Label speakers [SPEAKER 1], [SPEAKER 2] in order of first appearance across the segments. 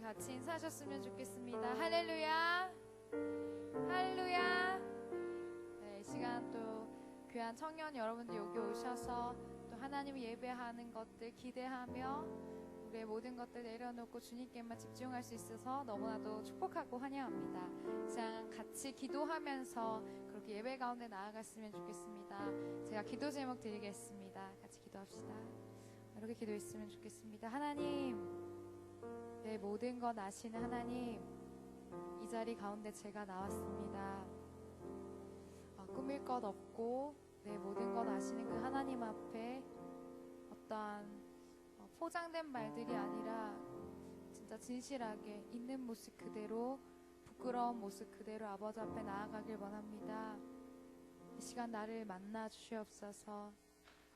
[SPEAKER 1] 같이 인사하셨으면 좋겠습니다. 할렐루야, 할렐루야. 네, 이 시간 또 귀한 청년 여러분들 여기 오셔서 또 하나님을 예배하는 것들 기대하며 우리의 모든 것들 내려놓고 주님께만 집중할 수 있어서 너무나도 축복하고 환영합니다. 자, 같이 기도하면서 그렇게 예배 가운데 나아갔으면 좋겠습니다. 제가 기도 제목 드리겠습니다. 같이 기도합시다. 이렇게 기도했으면 좋겠습니다. 하나님, 내 모든 것 아시는 하나님, 이 자리 가운데 제가 나왔습니다. 꾸밀 것 없고 내 모든 것 아시는 그 하나님 앞에 어떠한 포장된 말들이 아니라 진짜 진실하게 있는 모습 그대로, 부끄러운 모습 그대로 아버지 앞에 나아가길 원합니다. 이 시간 나를 만나 주시옵소서.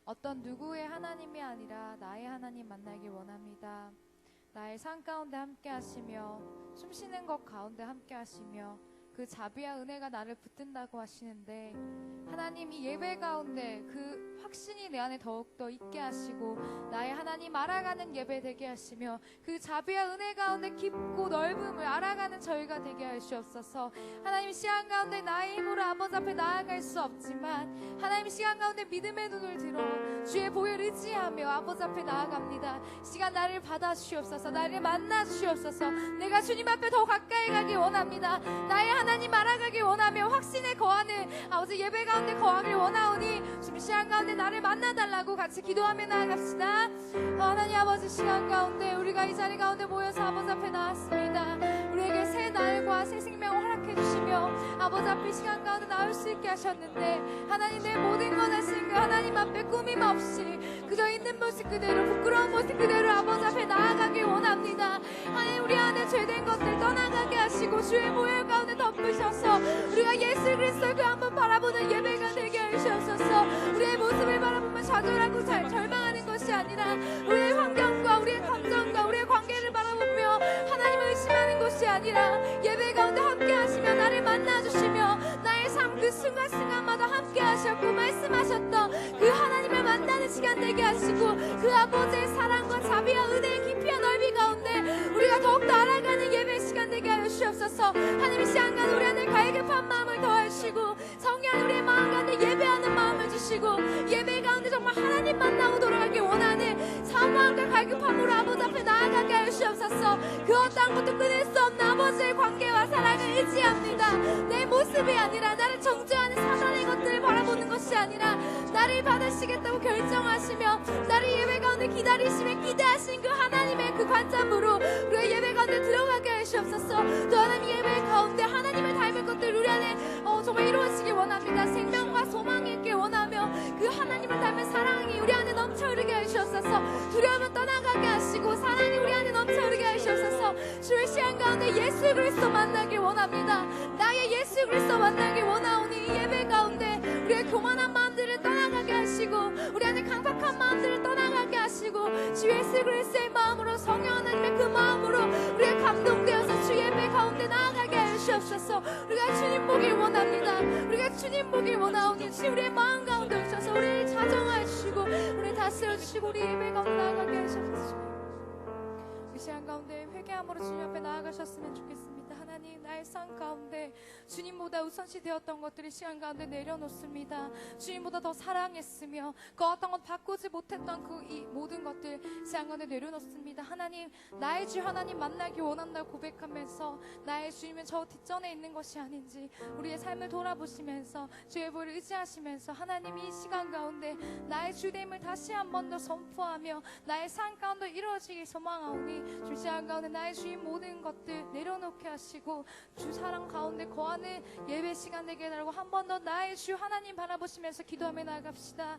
[SPEAKER 1] 어떤 누구의 하나님이 아니라 나의 하나님 만나길 원합니다. 나의 삶 가운데 함께 하시며 숨쉬는 것 가운데 함께 하시며 그 자비와 은혜가 나를 붙든다고 하시는데, 하나님 이 예배 가운데 그 확신이 내 안에 더욱더 있게 하시고 나의 하나님 알아가는 예배 되게 하시며 그 자비와 은혜 가운데 깊고 넓음을 알아가는 저희가 되게 하시옵소서. 하나님 시간 가운데 나의 힘으로 아버지 앞에 나아갈 수 없지만 하나님 시간 가운데 믿음의 눈을 들어 주의 보혈 의지하며 아버지 앞에 나아갑니다. 시간 나를 받아 주시옵소서. 나를 만나 주시옵소서. 내가 주님 앞에 더 가까이 가기 원합니다. 나의 하나님 알아가기 원하며 확신에 거하는 아버지 예배 가운데 거하길 원하오니 지금 시간 가운데 나를 만나달라고 같이 기도하며 나아갑시다. 하나님 아버지, 시간 가운데 우리가 이 자리 가운데 모여서 아버지 앞에 나왔습니다. 우리에게 새 날과 새 생명을 허락해 주시며 아버지 앞에 시간 가운데 나올 수 있게 하셨는데, 하나님 내 모든 것 하신 그 하나님 앞에 꾸밈 없이 그저 있는 모습 그대로, 부끄러운 모습 그대로 아버지 앞에 나아가길 원합니다. 하나님 우리 안에 죄된 것들 떠나가게 하시고 주의 보혈 가운데 덮으셔서 우리가 예수 그리스도 그 한 번 바라보는 예배가 되게 하시옵소서. 우리의 모습을 바라보면 좌절하고 절망하는 것이 아니라 우리의 환경과 우리의 감정과 우리의 관계를 바라보며 하나님을 의심하는 것이 아니라 예배 가운데 함께 하시며 나를 만나주시며 나의 삶 그 순간순간마다 함께 하셨고 말씀하셨던 그 하나님을 만나는 시간 되게 하시고 그 아버지의 사랑과 자비와 은혜의 깊이와 넓이 가운데 우리가 더욱더 알아가는 예배 시간 되게 하여 주시옵소서. 하나님 시간 가운데 우리 안에 갈급한 마음을 더하시고 성령 우리의 마음 가운데 예배하는 마음을 주시고 예배 가운데 정말 하나님 만나고 돌아가길 원하는 사모함과 갈급함으로 아버지 앞에 나아가게 하여 주시옵소서. 그 어떠한 것도 끊을 수 없는 아버지의 관계와 사랑을 의지합니다. 내 모습이 아니라 나를 정죄하는 사단의 것들을 바라보는 것이 아니라 나를 받으시겠다고 결정하시며 나를 예배 가운데 기다리시며 기대하신 그 하나님의 그 관점으로 우리가 예배 가운데 들어가게 하시옵소서. 또 하나님 예배 가운데 하나님을 닮을 것들 우리 안에 정말 이루어지길 원합니다. 생명과 소망이 있길 원하며 그 하나님을 닮은 사랑이 우리 안에 넘쳐 흐르게 하시옵소서. 두려움은 떠나가게 하시고 사랑이 우리 안에 넘쳐 흐르게 하시옵소서. 주의 시간 가운데 예수 그리스도 만나길 원합니다. 나의 예수 그리스도 만나길 원하오니 예배 가운데 우리의 교만한 마음들을 떠나가게 하시고 우리 안에 강팍한 마음들을 떠나가게 하시고 주 예수 그리스도의 마음으로 성령 하나님의 그 마음으로 우리가 감동되어서 주 예배 가운데 나아가게 하시옵소서. 우리가 주님 보길 원합니다. 우리가 주님 보길 원하오니 주 우리의 마음 가운데 오셔서 우리를 자정하여 주시고 우리를 다스려 주시고 우리 예배 가운데 나아가게 하시옵소서. 이 시간 가운데 회개함으로 주님 앞에 나아가셨으면 좋겠습니다. 하나님 나의 삶 가운데 주님보다 우선시 되었던 것들이 시간 가운데 내려놓습니다. 주님보다 더 사랑했으며 그 어떤 것 바꾸지 못했던 그 이 모든 것들 시간 가운데 내려놓습니다. 하나님 나의 주 하나님 만나기 원한다고 고백하면서 나의 주님은 저 뒷전에 있는 것이 아닌지 우리의 삶을 돌아보시면서 주의 보혈을 의지하시면서 하나님 이 시간 가운데 나의 주됨을 다시 한 번 더 선포하며 나의 삶 가운데 이루어지길 소망하오니 주 시간 가운데 나의 주인 모든 것들 내려놓게 하시고 주 사랑 가운데 거하는 예배 시간 되게 해달라고 한 번 더 나의 주 하나님 바라보시면서 기도하며 나아갑시다.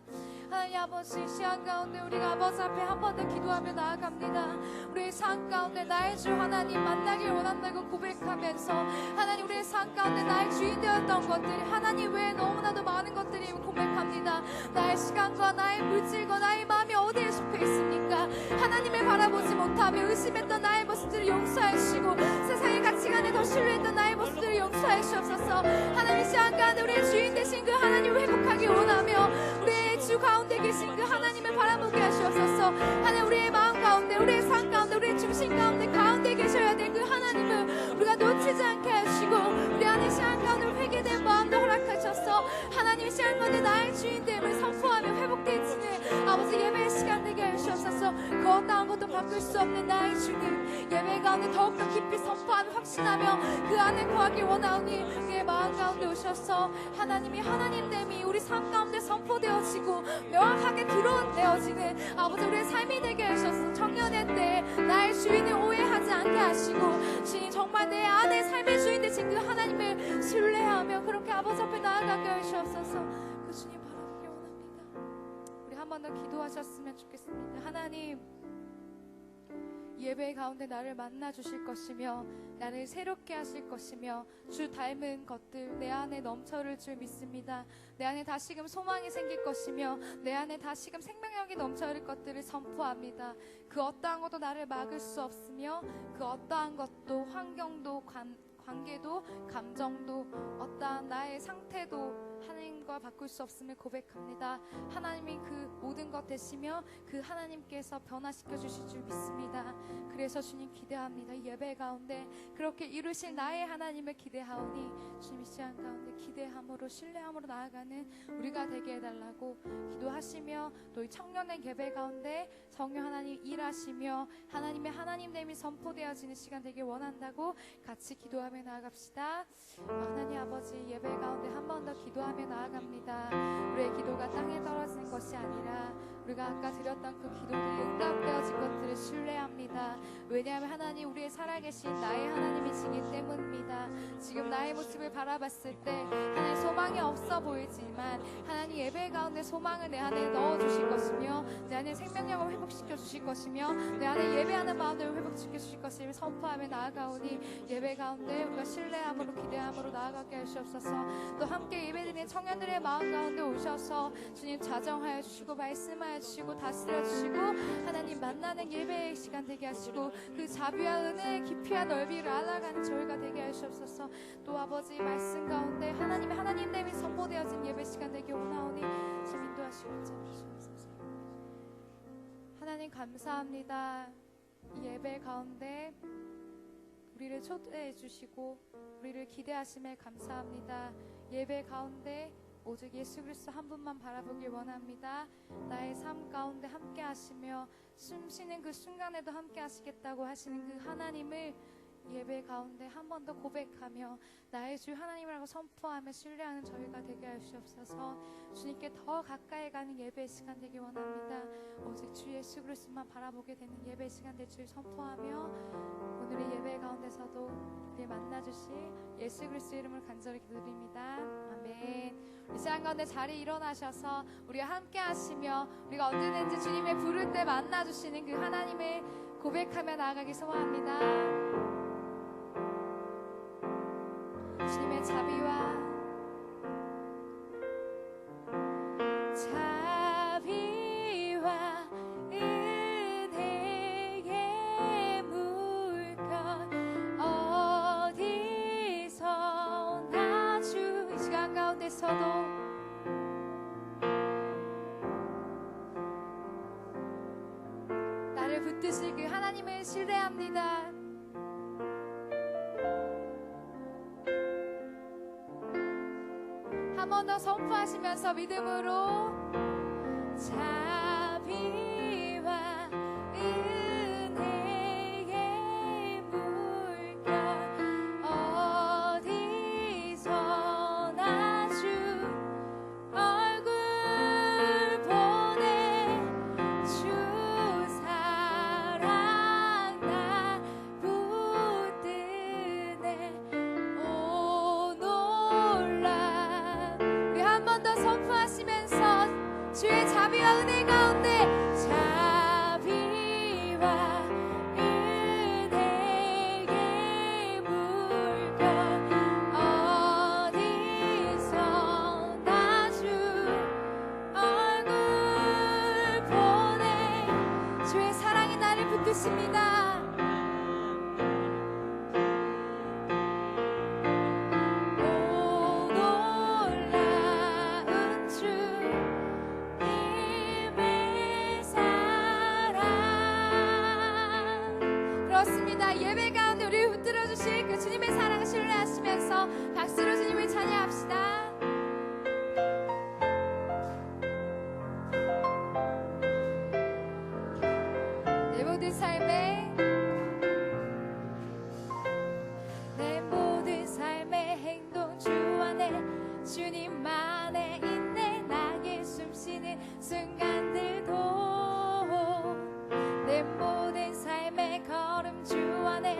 [SPEAKER 1] 하나님 아버지, 시간 가운데 우리가 아버지 앞에 한 번 더 기도하며 나아갑니다. 우리의 삶 가운데 나의 주 하나님 만나길 원한다고 고백하면서 하나님 우리의 삶 가운데 나의 주인 되었던 것들이 하나님 외에 너무나도 많은 것들이 고백합니다. 나의 시간과 나의 물질과 나의 마음이 어디에 속해 있습니까? 하나님을 바라보지 못하며 의심했던 나의 모습들을 용서하시고 세상의 가치관에 더 신뢰했던 나의 모습들을 용서해 주옵소서. 하나님 시간 가운데 우리의 주인 되신 그 하나님을 회복하기 원하며 우리의 주 가운데 계신 그 하나님을 바라보게 하시옵소서. 하나님 우리의 마음 가운데 우리의 삶 가운데 우리의 중심 가운데 계셔야 될 멈추지 않게 하시고 우리 안에 시간 가운데 회개된 마음도 허락하셔서 하나님의 시간 가운데 나의 주인됨을 선포하며 회복되어지는 아버지 예배의 시간 되게 하시옵소서. 그 어떠한 것도 바꿀 수 없는 나의 주님 예배 가운데 더욱더 깊이 선포하며 확신하며 그 안에 거하기 원하오니 우리의 마음 가운데 오셔서 하나님이 하나님됨이 우리 삶 가운데 선포되어지고 명확하게 드러내어지는 아버지 우리의 삶이 되게 하셔서 청년의 때 나의 주인을 오해하지 않게 하시고 주님 정말 내 안에 삶의 주인 되신 그 하나님을 신뢰하며 그렇게 아버지 앞에 나아가게 하시옵소서. 그 주님 바라보기 원합니다. 우리 한 번 더 기도하셨으면 좋겠습니다. 하나님 예배 가운데 나를 만나 주실 것이며 나를 새롭게 하실 것이며 주 닮은 것들 내 안에 넘쳐를 줄 믿습니다. 내 안에 다시금 소망이 생길 것이며 내 안에 다시금 생명력이 넘쳐를 것들을 선포합니다. 그 어떠한 것도 나를 막을 수 없으며 그 어떠한 것도 환경도 관계도 감정도 어떠한 나의 상태도 하나님과 바꿀 수 없음을 고백합니다. 하나님이 그 모든 것 되시며 그 하나님께서 변화시켜 주실 줄 믿습니다. 그래서 주님 기대합니다. 이 예배 가운데 그렇게 이루실 나의 하나님을 기대하오니 주님 이 시간 가운데 기대함으로 신뢰함으로 나아가는 우리가 되게 해달라고 기도하시며 또 이 청년의 예배 가운데 성령 하나님 일하시며 하나님의 하나님됨이 선포되어지는 시간 되길 원한다고 같이 기도하며 나아갑시다. 하나님 아버지 예배 가운데 한 번 더 기도하며 나아갑니다. 우리의 기도가 땅에 떨어지는 것이 아니라 우리가 아까 드렸던 그 기도들이 응답되어진 것들을 신뢰합니다. 왜냐하면 하나님 우리의 살아계신 나의 하나님이시기 때문입니다. 지금 나의 모습을 바라봤을 때 하나님 소망이 없어 보이지만 하나님 예배 가운데 소망을 내 안에 넣어주실 것이며 내 안에 생명력을 회복시켜 주실 것이며 내 안에 예배하는 마음을 회복시켜 주실 것을 선포하며 나아가오니 예배 가운데 우리가 신뢰함으로 기대함으로 나아가게 하시옵소서. 또 함께 예배드리는 청년들의 마음 가운데 오셔서 주님 자정하여 주시고 말씀하여 주시고 다스려 주시고 하나님 만나는 예배의 시간 되게 하시고 그 자비와 은혜의 깊이와 넓이를 알아가는 저희가 되게 하시옵소서. 또 아버지 말씀 가운데 하나님의 하나님됨이 선포되어진 예배 시간 되게 원하오니 주님 인도하시고 주옵소서. 하나님 감사합니다. 이 예배 가운데 우리를 초대해 주시고 우리를 기대하심에 감사합니다. 예배 가운데 오직 예수 그리스도 한 분만 바라보길 원합니다. 나의 삶 가운데 함께 하시며 숨 쉬는 그 순간에도 함께 하시겠다고 하시는 그 하나님을 예배 가운데 한 번 더 고백하며 나의 주 하나님이라고 선포하며 신뢰하는 저희가 되게 하시옵소서. 주님께 더 가까이 가는 예배 시간 되길 원합니다. 오직 주 예수 그리스도만 바라보게 되는 예배 시간 될 줄 선포하며 오늘의 예배 가운데서도 우리 만나주실 예수 그리스도 이름을 간절히 기도드립니다. 아멘. 이 시간 가운데 자리에 일어나셔서 우리가 함께 하시며 우리가 언제든지 주님의 부를 때 만나주시는 그 하나님을 고백하며 나아가기 소원합니다. 주님의 자비와 은혜의 물결 어디서나 주 이 시간 가운데서도 나를 붙드실 그 하나님을 신뢰합니다. 한 번 더 선포하시면서 믿음으로 자비와 은혜의 물결 어디서나 주 얼굴 보내 주 사랑 나 붙드네 오 놀라 우리 한 번 더 선포하시면서 주의 자비와 은혜 가운데 자비와 은혜의 물결 어디서나 주 얼굴 보내 주의 사랑이 나를 붙드십니다. 예배 가운데 우리를 붙들어 주실 그 주님의 사랑 내 모든 삶의 행동 주 안에 주님만의 인내 나의 숨쉬는 순간들도 내 모든 삶의 걸음 주 안에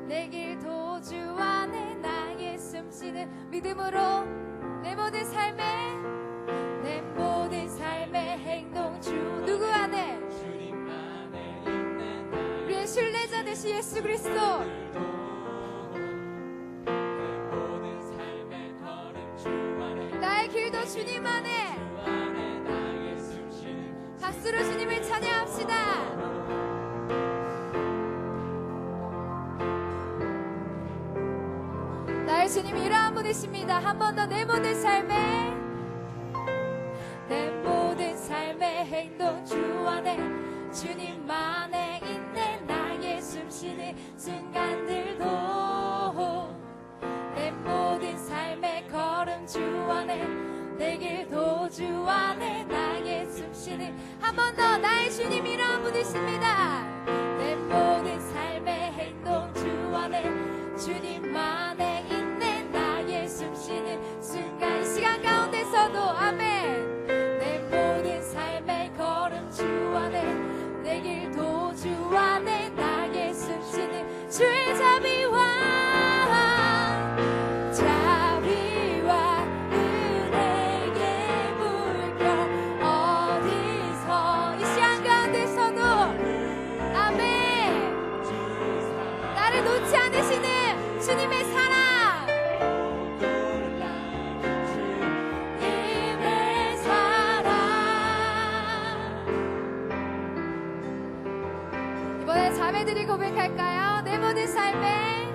[SPEAKER 1] 내 길도 주 안에 나의 숨쉬는 믿음으로 내 모든 삶의 행동 주 누구 안에 우리의 신뢰자 되신 예수 그리스도 나의 길도 주님 안에 박수로 주님을 찬양합시다. 나의 주님이 이러한 분이십니다. 한 번 더 내 모든 삶의 행동 주 안에 주님만의 인내 나의 숨쉬는 순간들도 내 모든 삶의 걸음 주 안에 내 길도 주 안에 나의 숨쉬는 한 번 더 나의 주님 이러한 분이십니다. 내 모든 삶의 행동 주 안에 주님만의 인내 나의 숨쉬는 순간 이 시간 가운데서도 아멘. 내 모든 삶의 걸음 주 안에 내 길도 주 안에 나의 숨쉬는 주의 자비와 은혜의 물결 어디서 이 시간 가운데서도 아멘. 나를 놓지 않으시는 주님의 사랑 이번에 자매들이 고백할까요? 내 모든 삶의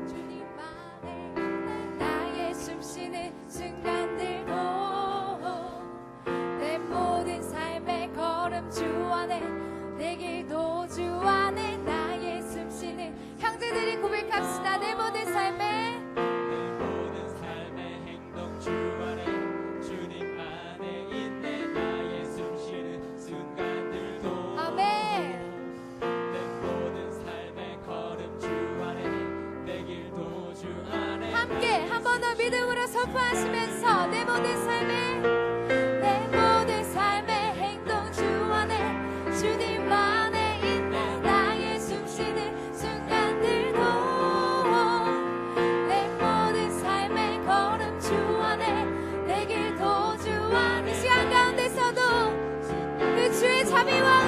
[SPEAKER 1] 주님만의 나의 숨쉬는 순간들도 내 모든 삶의 걸음 주 안에 내 길도 주 안에 나의 숨쉬는 형제들이 고백합시다. 내 모든 삶의
[SPEAKER 2] 행동 주 안에 주님만의 인내 나의 숨쉬는 순간들도
[SPEAKER 1] 아멘.
[SPEAKER 2] 내 모든 삶의 걸음 주 안에 내 길도 주 안에
[SPEAKER 1] 함께 한 번 더 믿음으로 선포하시면서 내 모든 삶의 행동 주 안에 주님만의 인내 나의 숨쉬는 순간들도 내 모든 삶의 걸음 주 안에 내 길도 주 안에 이 시간 가운데서도 그 주의 자비와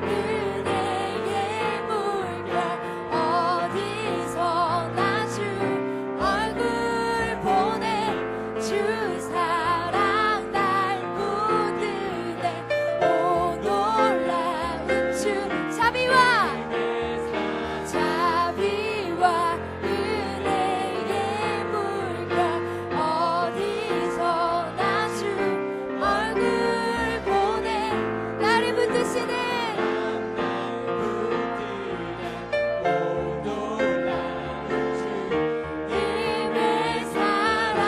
[SPEAKER 1] 은혜의 물결 어디서 나 주 얼굴 보내 주 사랑 날 붙드네 오 놀라운 주 자비와 은혜의 물결 어디서 나 주 얼굴 보내 나를 붙드시는 주님의 사랑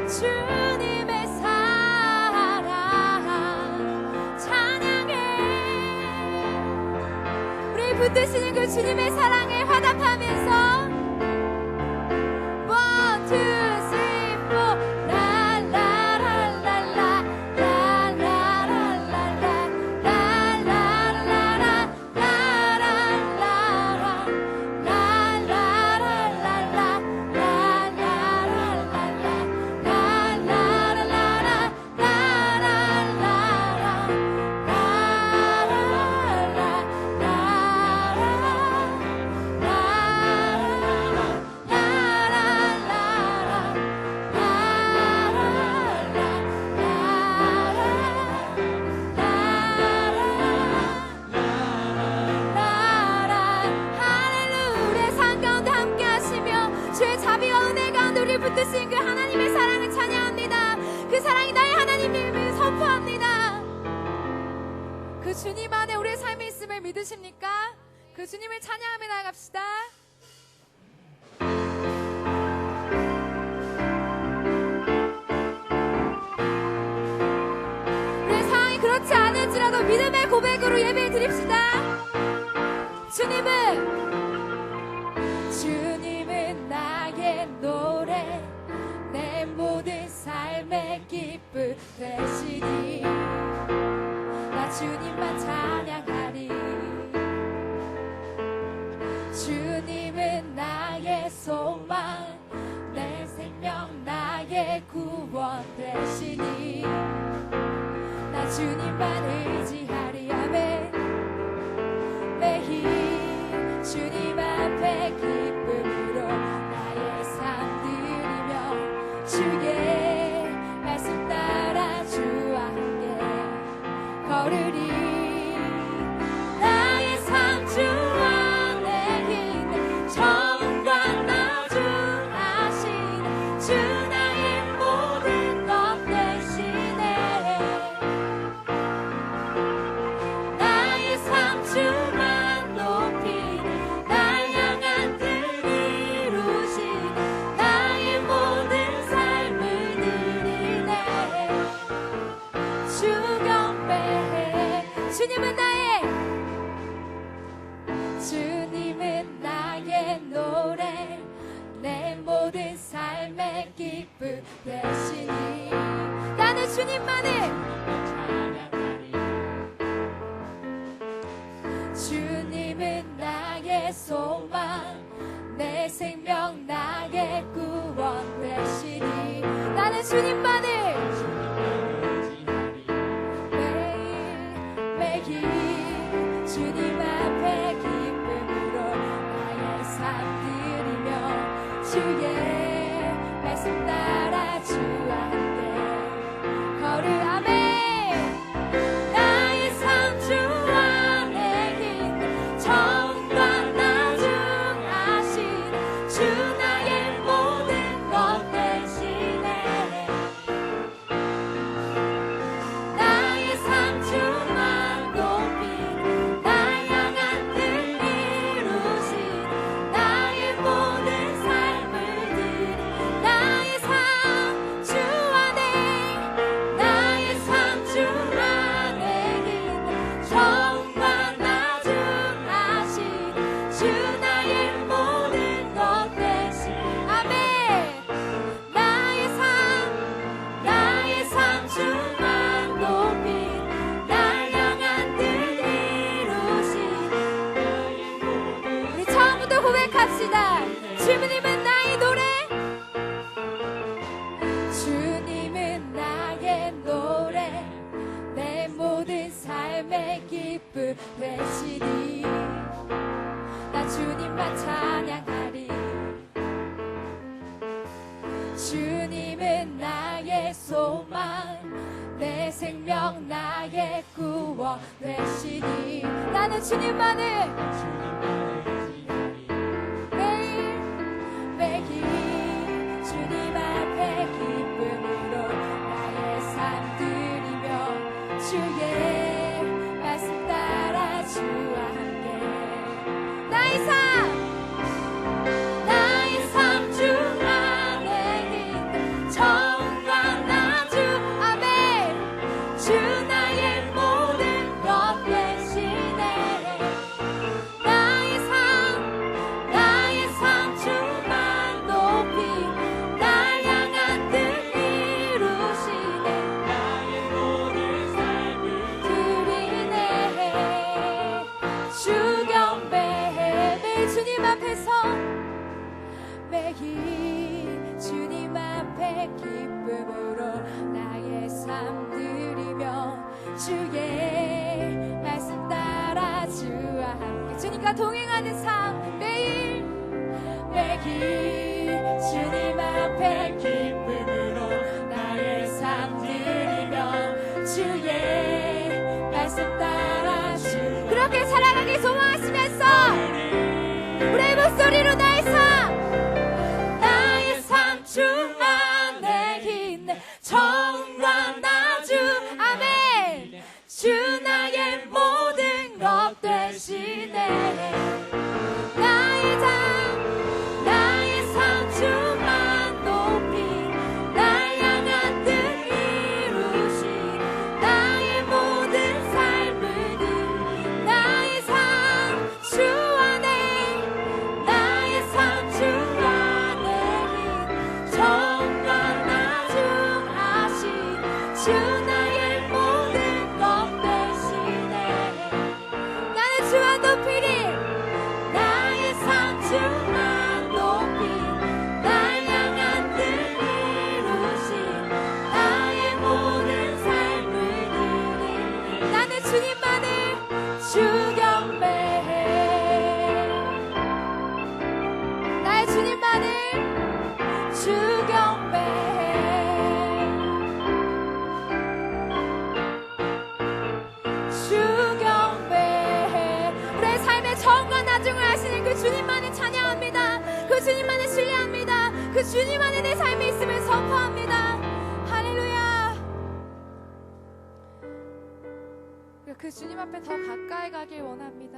[SPEAKER 1] 주님의 사랑 찬양해 우리 붙드시는 그 주님의 사랑에 화답하면서 One, two, three, four 라라라라라 라라라라라 라라라라라 라라라라라 붙드신 그 하나님의 사랑을 찬양합니다. 그 사랑이 나의 하나님임을 선포합니다. 그 주님 안에 우리의 삶이 있음을 믿으십니까? 그 주님을 찬양하며 나아갑시다. 그렇지 않을지라도 믿음의 고백으로 예배 드립시다. 주님은 나의 노래, 내 모든 삶의 기쁨 되시니 나 주님만 찬양하리. 주님은 나의 소망, 내 생명 나의 구원 되시니 나 주님만 의지하리. 아멘. 매일 주님 앞에 기쁨으로 나의 삶 드리며 주의 말씀 따라 주와 함께 걸으리. 나의 삶 주 안에 있는 정과 나주하신 주 나의 모든 것 되시네. 나의 삶 주만 높이는 날 향한 뜻 이루신 나의 모든 삶을 드리네. 주 경배해. 주님은 나의 노래, 내 모든 삶의 기쁨 되시니 나는 주님만을 찬양하리. 주님은 나의 소망, 내 생명 나의 구원 되시니 나는 주님만을 매일 주님 앞에 기쁨으로 나의 삶 드리며 주의 말씀 따라 주와 함께 걸을. 아멘. 나의 삶 주 안에 있는 정과 나중하신 주 나의 모든 것 되시네. 나의 삶 주만 높이는 날 향한 뜻 이루신 나의 모든 삶을 드린 나의 삶 주 안에, 나의 삶 주 안에 있는 정과 나중하신 주 나의 모든 것 되신. 아멘. 나의 삶 주만 높인 날 향한 뜻 이루신 우리 처음부터 고백합시다. 주님은 나의 노래, 주님은 나의 노래, 내 모든 삶의 기쁨 되시니 나 주님만 찬양하리. 주님은 나의 소망, 내 생명 나의 구원 되시니 나는 주님만을 매일 주님 앞에 기쁨으로 나의 삶 드리며 주의 말씀 따라 주와 함께 나의 삶 주 안에 있는 정과 나주. 아멘. 주 나의 모든 것 되시네. 나의 삶 주만 높이 날 향한 뜻 이루시네.
[SPEAKER 2] 나의 모든 삶을
[SPEAKER 1] 드리네. 주 경배해. 매일 주님 앞에서 매일 주님 앞에 기쁨으로 나의 삶 드리며 주의 말씀 따라 주와 함께 주님과 동행하는 삶. 매일 주님 앞에 기쁨으로 나의 삶 드리며 주의 말씀 따라 주. 그렇게 살아가기 소망하시면서 우리의 목소리로 나의 삶 주 안에 있는 정과 나주. 아멘. 주 나의 모든 것 되시네. 나의 삶 주만 높이 날 향한 뜻 이루신 나의 모든 주님만을 주 경배해. 나의 주님만을 주 경배해. 주 경배해. 우리의 삶의 처음과 나중을 아시는 그 주님만을 찬양합니다. 그 주님만을 신뢰합니다. 그 주님 안에 내 삶이 있음을 선포합니다. 할렐루야. 그 주님 앞에 더 가까이 가길 원합니다.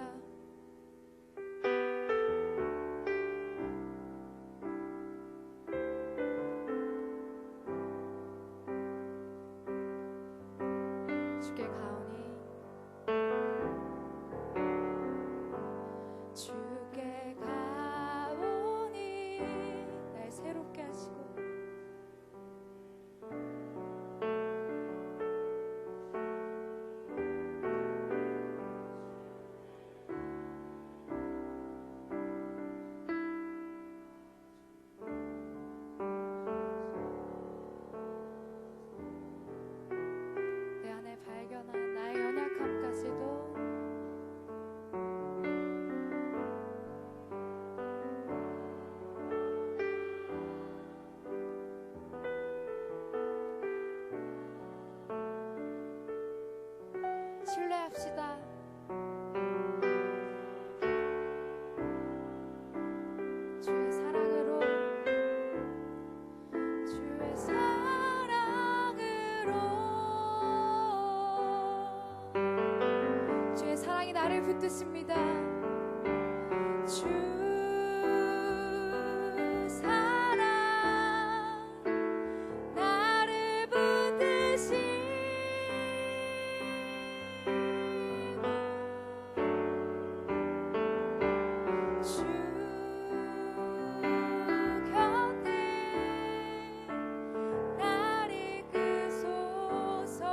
[SPEAKER 1] 주께 가오니 주께 가오니 날 새롭게 하시고 내 안에 발견한 나의 연약함까지도 신뢰합시다. 주의 사랑으로 주의 사랑으로 주의 사랑이 나를 붙드십니다. 주 사랑 나를 붙드시 주 곁에 날 이끄소서.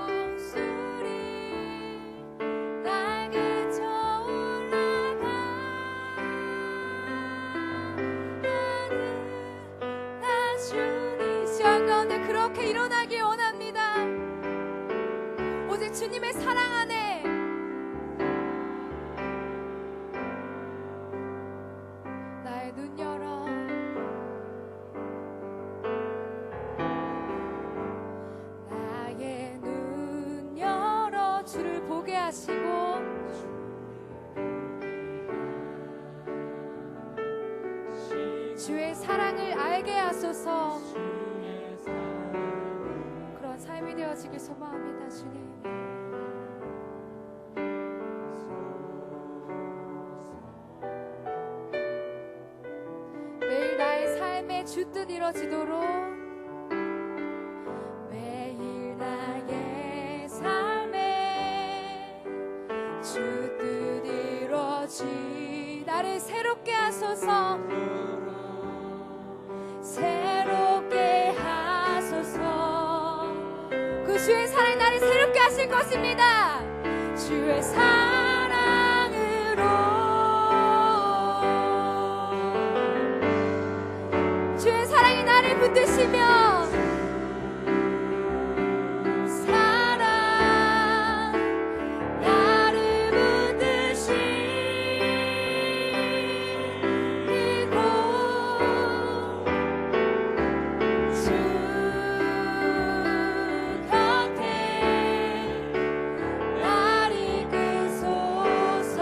[SPEAKER 1] 독수리 날 그쳐 올라가는 나 주님 시간 가운데 그렇게 일어나길 원합니다. 오직 주님의 사랑 안에 나의 눈 열어 나의 눈 열어 주를 보게 하시고 주의 사랑을 알게 하소서. 그런 삶이 되어지길 소망합니다. 주님 매일 나의 삶의 주뜻 이뤄지도록 매일 나의 삶의 주뜻 이뤄지 나를 새롭게 하소서. 새롭게 하소서. 그 주의 사랑이 나를 새롭게 하실 것입니다. 주의 사랑으로 주의 사랑이 나를 붙드시며 사랑 나를 붙드시고 주 곁에 날 이끄소서.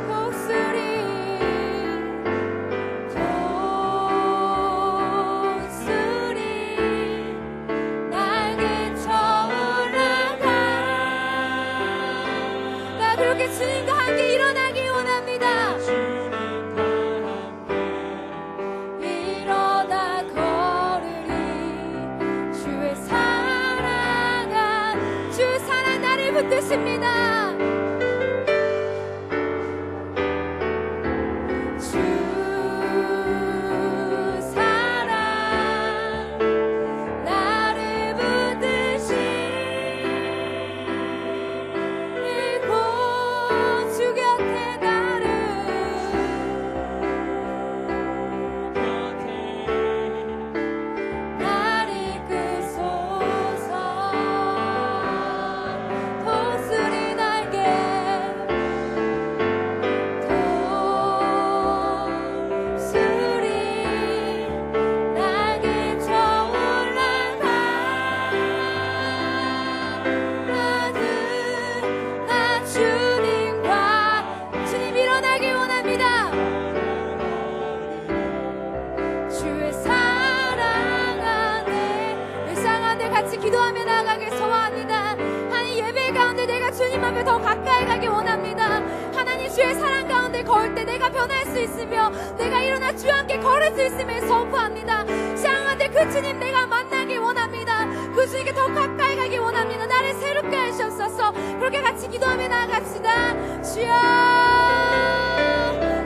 [SPEAKER 1] 독수리 주의 사랑 가운데 걸을 때 내가 변할 수 있으며 내가 일어나 주와 함께 걸을 수 있음을 선포합니다. 시간한테 그 주님 내가 만나기 원합니다. 그 주님께 더 가까이 가기 원합니다. 나를 새롭게 하시옵소서. 그렇게 같이 기도하며 나아갑시다. 주여,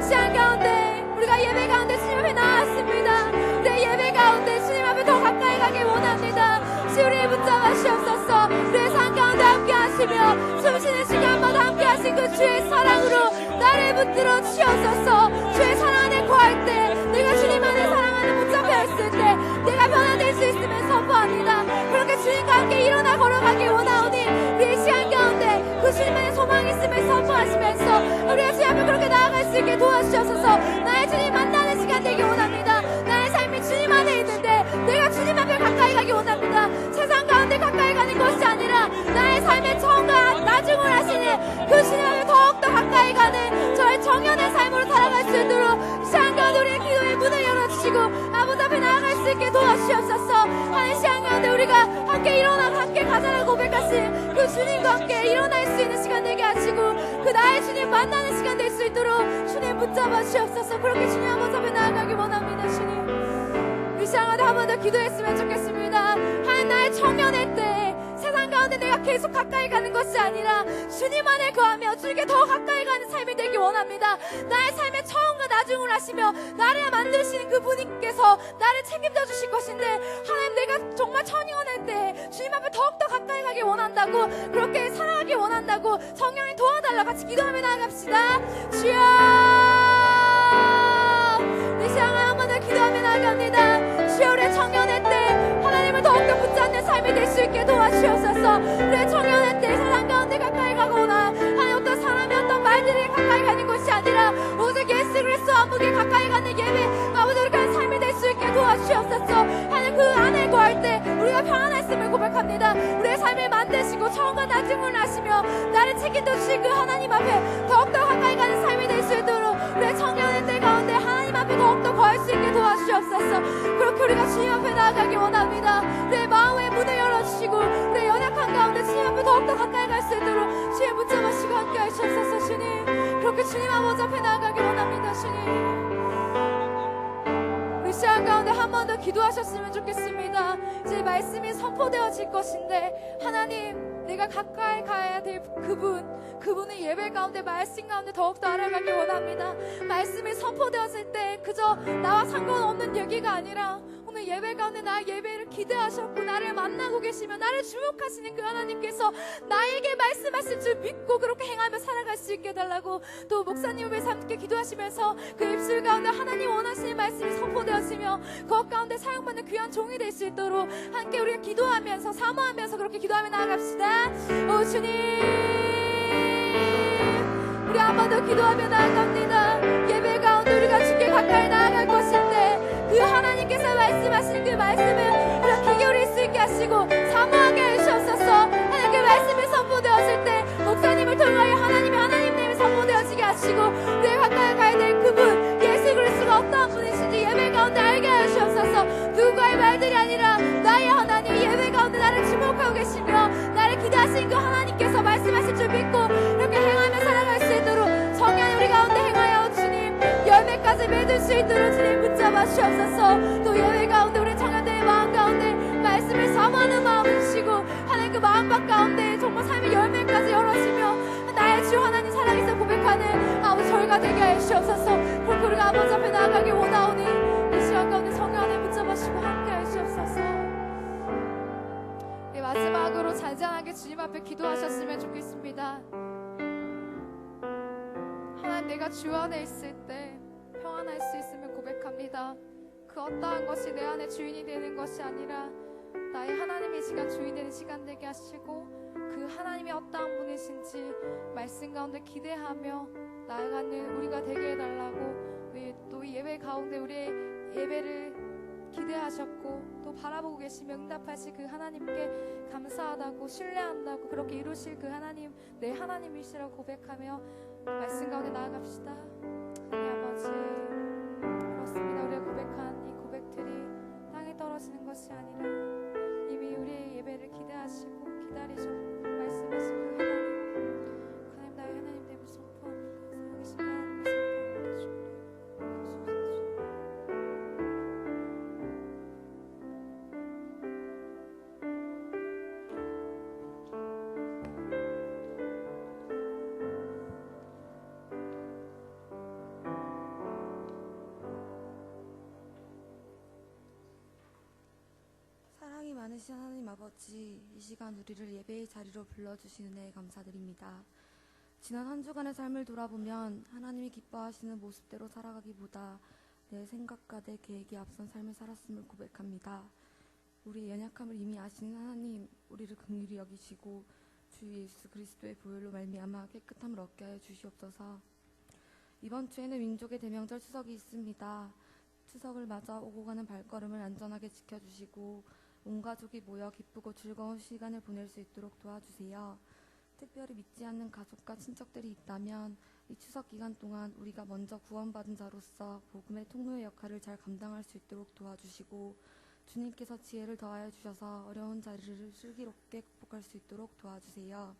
[SPEAKER 1] 시간 가운데 우리가 예배 가운데 주님 앞에 나왔습니다. 우리의 예배 가운데 주님 앞에 더 가까이 가기 원합니다. 주 우리를 붙잡아 주옵소서. 우리의 삶 가운데 함께 하시며 숨쉬는 시간마다 함께 하신 그 주의 사랑으로 나를 붙들어 주옵소서. 주의 사랑 안에 거할 때 내가 주님 안에 사랑 안에 붙잡혀 있을 때 내가 변화될 수 있음을 선포합니다. 그렇게 주님과 함께 일어나 걸어가기 원하오니 우리의 시간 가운데 그 주님만의 소망이 있음을 선포하시면서 우리가 주님 앞에 그렇게 나아갈 수 있게 도와주셔서 나의 주님 만나는 시간 되기 원합니다. 나의 삶이 주님 안에 있는데 내가 주님 앞에 가까이 가기 원합니다. 세상 가운데 가까이 가는 것이 아니라 나의 삶의 처음과 나중을 하시는 그 주님 앞에 더욱더 가까이 가는 저의 정연의 삶으로 살아갈 수 있도록 시간 가운데 우리의 기도의 문을 열어주시고 아버지 앞에 나아갈 수 있게 도와주시옵소서. 하는 시간 가운데 우리가 함께 일어나고 함께 가자라고 고백하신 그 주님과 함께 일어날 수 있는 시간 되게 하시고 그 나의 주님 만나는 시간 될 수 있도록 주님 붙잡아 주옵소서. 그렇게 주님 아버지 앞에 나아가기 원합니다. 주님 이 시간 가운데 한 번 더 기도했으면 좋겠습니다. 하나님 나의 청년의 때 세상 가운데 내가 계속 가까이 가는 것이 아니라 주님 안에 거하며 주님께 더 가까이 가는 삶이 되기 원합니다. 나의 삶의 처음과 나중을 하시며 나를 만드시는 그 분님께서 나를 책임져 주실 것인데 하나님 내가 정말 청년의 때 주님 앞에 더욱더 가까이 가기 원한다고 그렇게 살아가기 원한다고 성령이 도와달라 같이 기도하며 나아갑시다. 주여 이 시간 한 번 더 기도하며 나아갑니다. 주여 우리의 청년의 때 하나님을 더욱더 붙잡는 삶이 될 수 있게 도와주옵소서. 우리의 청년의 때 세상 가운데 가까이 가거나 하나님 어떤 사람이 어떤 말들이 가까이 가는 것이 아니라 오직 예수 그리스도와 함께 가까이 가는 예배 아버지 우리가 삶이 될 수 있게 도와주옵소서. 하나님 그 안에 거할 때 우리가 평안했음을 고백합니다. 우리의 삶을 만드시고 처음과 나중을 아시며 나를 책임져 주실 그 하나님 앞에 더욱더 가까이 가는 삶이 될 수 있도록 우리의 청년의 때 가운데 하나님 앞에 더욱더 거할 수 있게 도와주옵소서. 그렇게 우리가 주님 앞에 나아가기 원합니다. 내 마음의 문을 열어주시고 우리의 연약한 가운데 주님 앞에 더욱더 가까이 갈 수 있도록 주님 붙잡으시고 함께 하시옵소서. 주님 그렇게 주님 아버지 앞에 나아가기 원합니다. 주님 이 시간 가운데 한 번 더 기도하셨으면 좋겠습니다. 이제 말씀이 선포되어질 것인데 하나님 내가 가까이 가야 될 그분의 예배 가운데 말씀 가운데 더욱더 알아가기 원합니다. 말씀이 선포되었을 때 그저 나와 상관없는 얘기가 아니라 오늘 예배 가운데 나의 예배를 기대하셨고 나를 만나고 계시며 나를 주목하시는 그 하나님께서 나에게 말씀하실 줄 믿고 그렇게 행하며 살아갈 수 있게 해달라고 또 목사님을 함께 기도하시면서 그 입술 가운데 하나님 원하시는 말씀이 선포되었으며 그것 가운데 사용받는 귀한 종이 될 수 있도록 함께 우리가 기도하면서 사모하면서 그렇게 기도하며 나아갑시다. 오 주님 우리 한 번 더 기도하며 나아갑니다. 예배 가운데 우리가 주께 가까이 나아갈 것인데 그 하나님께서 말씀하시는 그 말씀을 우리가 귀 기울일 수 있게 하시고 사모하게 해주셨소서. 하나님 그 말씀이 선포되었을 때 목사님을 통하여 하나님의 선포되어지게 하시고 우리가 가까이 가야 될 그분 예수 그리스도가 어떠한 분이신지 예배 가운데 알게 하시옵소서. 누구의 말들이 아니라 나의 하나님 예배 가운데 나를 주목하고 계시며 나를 기대하신 그 하나님께서 말씀하실 줄 믿고 이렇게 행하며 살아갈 수 있도록 성령이 우리 가운데 행하여 주님 열매까지 맺을 수 있도록 주님 붙잡아 주옵소서. 또 예배 가운데 우리 청년들의 마음 가운데 말씀을 사모하는 마음을 주시고 하나님 그 마음밭 가운데 정말 삶의 열매까지 열어주시며 나의 주 하나님 살아계셔 고백하는 아버지 저희가 되게 하시옵소서. 그렇게 우리가 아버지 앞에 나아가기 원하오니 이 시간 가운데 성령 안에 붙잡아주시고 함께 하시옵소서. 네, 마지막으로 잔잔하게 주님 앞에 기도하셨으면 좋겠습니다. 하나님 내가 주 안에 있을 때 평안할 수 있음을 고백합니다. 그 어떠한 것이 내 안에 주인이 되는 것이 아니라 나의 하나님의 시간 주인 되는 시간 되게 하시고 그 하나님이 어떠한 분이신지 말씀 가운데 기대하며 나아가는 우리가 되게 해달라고 또 예배 가운데 우리의 예배를 기대하셨고 또 바라보고 계시며 응답하실 그 하나님께 감사하다고 신뢰한다고 그렇게 이루실 그 하나님 내 하나님이시라고 고백하며 말씀 가운데 나아갑시다. 하나님 아버지 그렇습니다. 우리가 고백한 이 고백들이 땅에 떨어지는 것이 아니라 이미 우리의 예배를 기대하시고 기다리셨고 말씀하신 그 하나님 나의 하나님 됨을 선포합니다.
[SPEAKER 3] 많으신 하나님 아버지, 이 시간 우리를 예배의 자리로 불러주신 은혜에 감사드립니다. 지난 한 주간의 삶을 돌아보면 하나님이 기뻐하시는 모습대로 살아가기보다 내 생각과 내 계획에 앞선 삶을 살았음을 고백합니다. 우리의 연약함을 이미 아시는 하나님, 우리를 긍휼히 여기시고 주 예수 그리스도의 보혈로 말미암아 깨끗함을 얻게 하여 주시옵소서. 이번 주에는 민족의 대명절 추석이 있습니다. 추석을 맞아 오고 가는 발걸음을 안전하게 지켜주시고 온 가족이 모여 기쁘고 즐거운 시간을 보낼 수 있도록 도와주세요. 특별히 믿지 않는 가족과 친척들이 있다면 이 추석 기간 동안 우리가 먼저 구원받은 자로서 복음의 통로의 역할을 잘 감당할 수 있도록 도와주시고 주님께서 지혜를 더하여 주셔서 어려운 자리를 슬기롭게 극복할 수 있도록 도와주세요.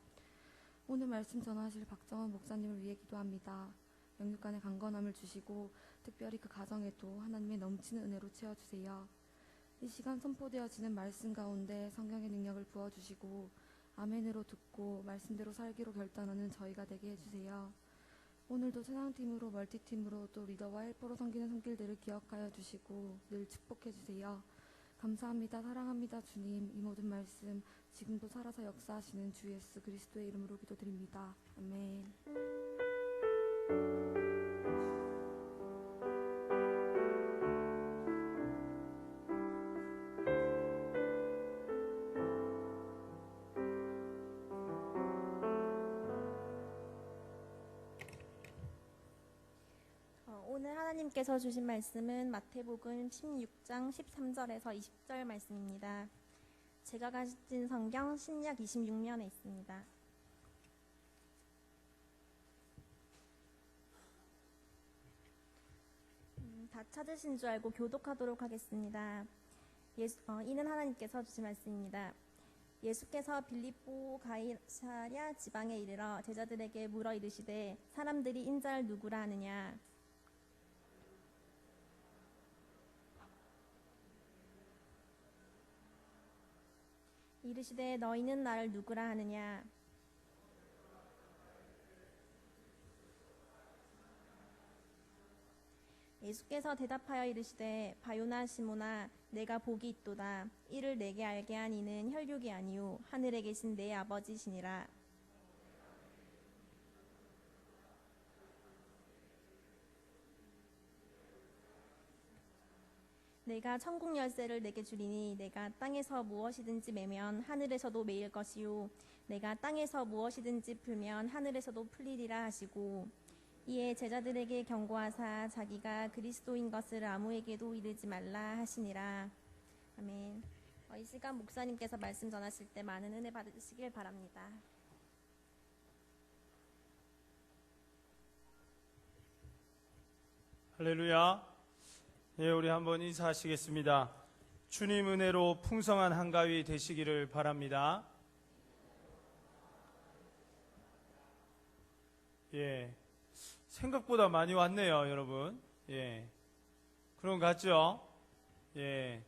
[SPEAKER 3] 오늘 말씀 전하실 박정원 목사님을 위해 기도합니다. 영육간의 강건함을 주시고 특별히 그 가정에도 하나님의 넘치는 은혜로 채워주세요. 이 시간 선포되어지는 말씀 가운데 성경의 능력을 부어주시고 아멘으로 듣고 말씀대로 살기로 결단하는 저희가 되게 해주세요. 오늘도 찬양팀으로 멀티팀으로 또 리더와 헬퍼로 섬기는 손길들을 기억하여 주시고 늘 축복해 주세요. 감사합니다. 사랑합니다. 주님, 이 모든 말씀 지금도 살아서 역사하시는 주 예수 그리스도의 이름으로 기도드립니다. 아멘.
[SPEAKER 4] 오늘 하나님께서 주신 말씀은 마태복음 16장 13절에서 20절 말씀입니다. 제가 가진 성경 신약 26면에 있습니다. 다 찾으신 줄 알고 교독하도록 하겠습니다. 이는 하나님께서 주신 말씀입니다. 예수께서 빌립보 가이사랴 지방에 이르러 제자들에게 물어 이르시되 사람들이 인자를 누구라 하느냐. 이르시되 너희는 나를 누구라 하느냐. 예수께서 대답하여 이르시되 바요나 시모나 내가 복이 있도다. 이를 내게 알게 한 이는 혈육이 아니요 하늘에 계신 내 아버지시니라. 내가 천국 열쇠를 내게 주리니 내가 땅에서 무엇이든지 매면 하늘에서도 매일 것이요 내가 땅에서 무엇이든지 풀면 하늘에서도 풀리리라 하시고 이에 제자들에게 경고하사 자기가 그리스도인 것을 아무에게도 이르지 말라 하시니라. 아멘. 이 시간 목사님께서 말씀 전하실 때 많은 은혜 받으시길 바랍니다.
[SPEAKER 5] 할렐루야. 예, 우리 한번 인사하시겠습니다. 주님 은혜로 풍성한 한가위 되시기를 바랍니다. 예, 생각보다 많이 왔네요, 여러분. 예, 그런 것 같죠? 예,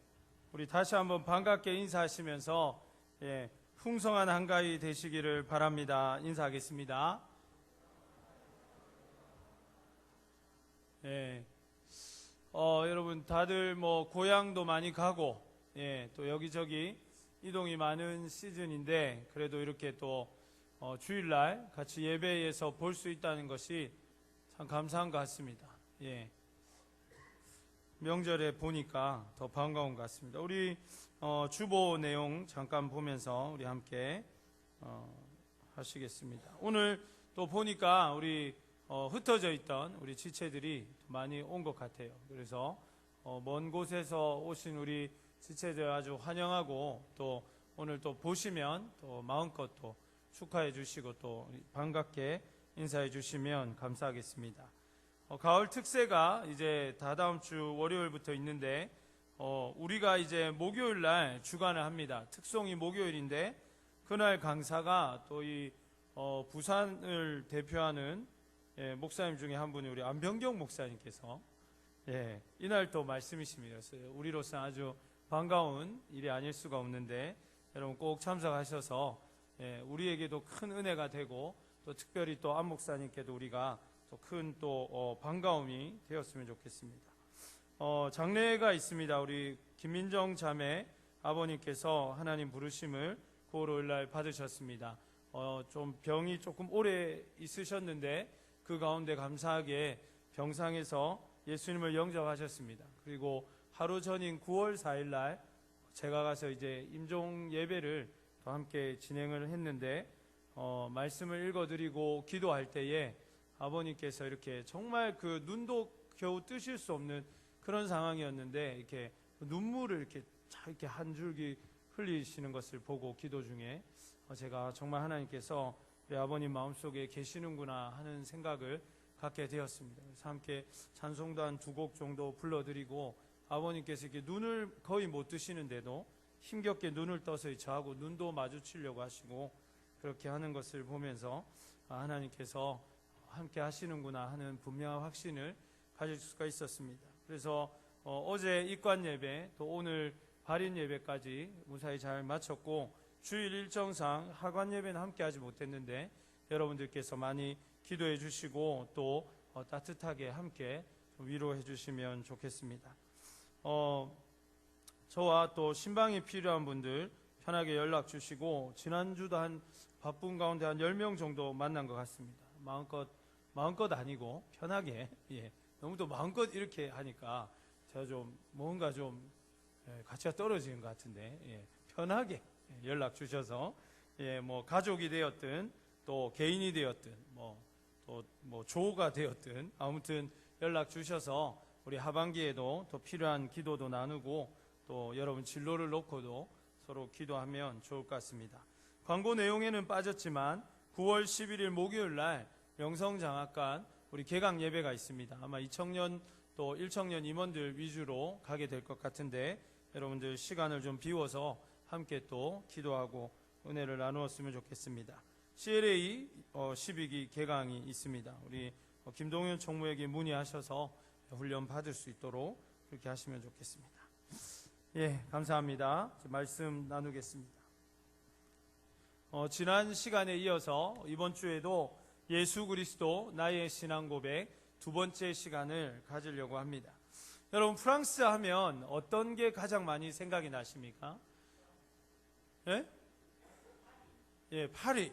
[SPEAKER 5] 우리 다시 한번 반갑게 인사하시면서 예, 풍성한 한가위 되시기를 바랍니다. 인사하겠습니다. 예. 여러분 다들 뭐 고향도 많이 가고 예, 또 여기저기 이동이 많은 시즌인데 그래도 이렇게 또 주일날 같이 예배에서 볼 수 있다는 것이 참 감사한 것 같습니다. 예. 명절에 보니까 더 반가운 것 같습니다. 우리 주보 내용 잠깐 보면서 우리 함께 하시겠습니다. 오늘 또 보니까 우리 흩어져 있던 우리 지체들이 많이 온 것 같아요. 그래서 먼 곳에서 오신 우리 지체들 아주 환영하고 또 오늘 또 보시면 또 마음껏 또 축하해 주시고 또 반갑게 인사해 주시면 감사하겠습니다. 가을 특세가 이제 다다음 주 월요일부터 있는데 우리가 이제 목요일 날 주간을 합니다. 특송이 목요일인데 그날 강사가 또 이 부산을 대표하는 예, 목사님 중에 한 분이 우리 안병경 목사님께서 예, 이날 또 말씀이십니다. 우리로서 아주 반가운 일이 아닐 수가 없는데 여러분 꼭 참석하셔서 예, 우리에게도 큰 은혜가 되고 또 특별히 또 안 목사님께도 우리가 또 큰 또 반가움이 되었으면 좋겠습니다. 장례가 있습니다. 우리 김민정 자매 아버님께서 하나님 부르심을 9월 5일날 받으셨습니다. 좀 병이 조금 오래 있으셨는데 그 가운데 감사하게 병상에서 예수님을 영접하셨습니다. 그리고 하루 전인 9월 4일날 제가 가서 이제 임종 예배를 또 함께 진행을 했는데 말씀을 읽어드리고 기도할 때에 아버님께서 이렇게 정말 그 눈도 겨우 뜨실 수 없는 그런 상황이었는데 이렇게 눈물을 이렇게 한 줄기 흘리시는 것을 보고 기도 중에 제가 정말 하나님께서 우리 아버님 마음속에 계시는구나 하는 생각을 갖게 되었습니다. 그래서 함께 찬송도 한 2곡 정도 불러드리고 아버님께서 이렇게 눈을 거의 못 뜨시는데도 힘겹게 눈을 떠서 저하고 눈도 마주치려고 하시고 그렇게 하는 것을 보면서 하나님께서 함께 하시는구나 하는 분명한 확신을 가질 수가 있었습니다. 그래서 어제 입관 예배 또 오늘 발인 예배까지 무사히 잘 마쳤고 주일 일정상 하관 예배는 함께 하지 못했는데 여러분들께서 많이 기도해 주시고 또 따뜻하게 함께 위로해 주시면 좋겠습니다. 저와 또 신방이 필요한 분들 편하게 연락 주시고 지난주도 한 바쁜 가운데 한 10명 정도 만난 것 같습니다. 마음껏 아니고 편하게 너무 또 마음껏 이렇게 하니까 제가 좀 뭔가 좀 가치가 떨어지는 것 같은데 편하게 연락 주셔서 뭐 가족이 되었든 또 개인이 되었든 뭐 조가 되었든 아무튼 연락 주셔서 우리 하반기에도 더 필요한 기도도 나누고 또 여러분 진로를 놓고도 서로 기도하면 좋을 것 같습니다. 광고 내용에는 빠졌지만 9월 11일 목요일 날 영성장학관 우리 개강 예배가 있습니다. 아마 2청년 또 1청년 임원들 위주로 가게 될 것 같은데 여러분들 시간을 좀 비워서 함께 또 기도하고 은혜를 나누었으면 좋겠습니다. CLA 12기 개강이 있습니다. 우리 김동현 총무에게 문의하셔서 훈련 받을 수 있도록 그렇게 하시면 좋겠습니다. 감사합니다. 말씀 나누겠습니다. 지난 시간에 이어서 이번 주에도 예수 그리스도 나의 신앙 고백 2번째 시간을 가지려고 합니다. 여러분 프랑스 하면 어떤 게 가장 많이 생각이 나십니까? 파리.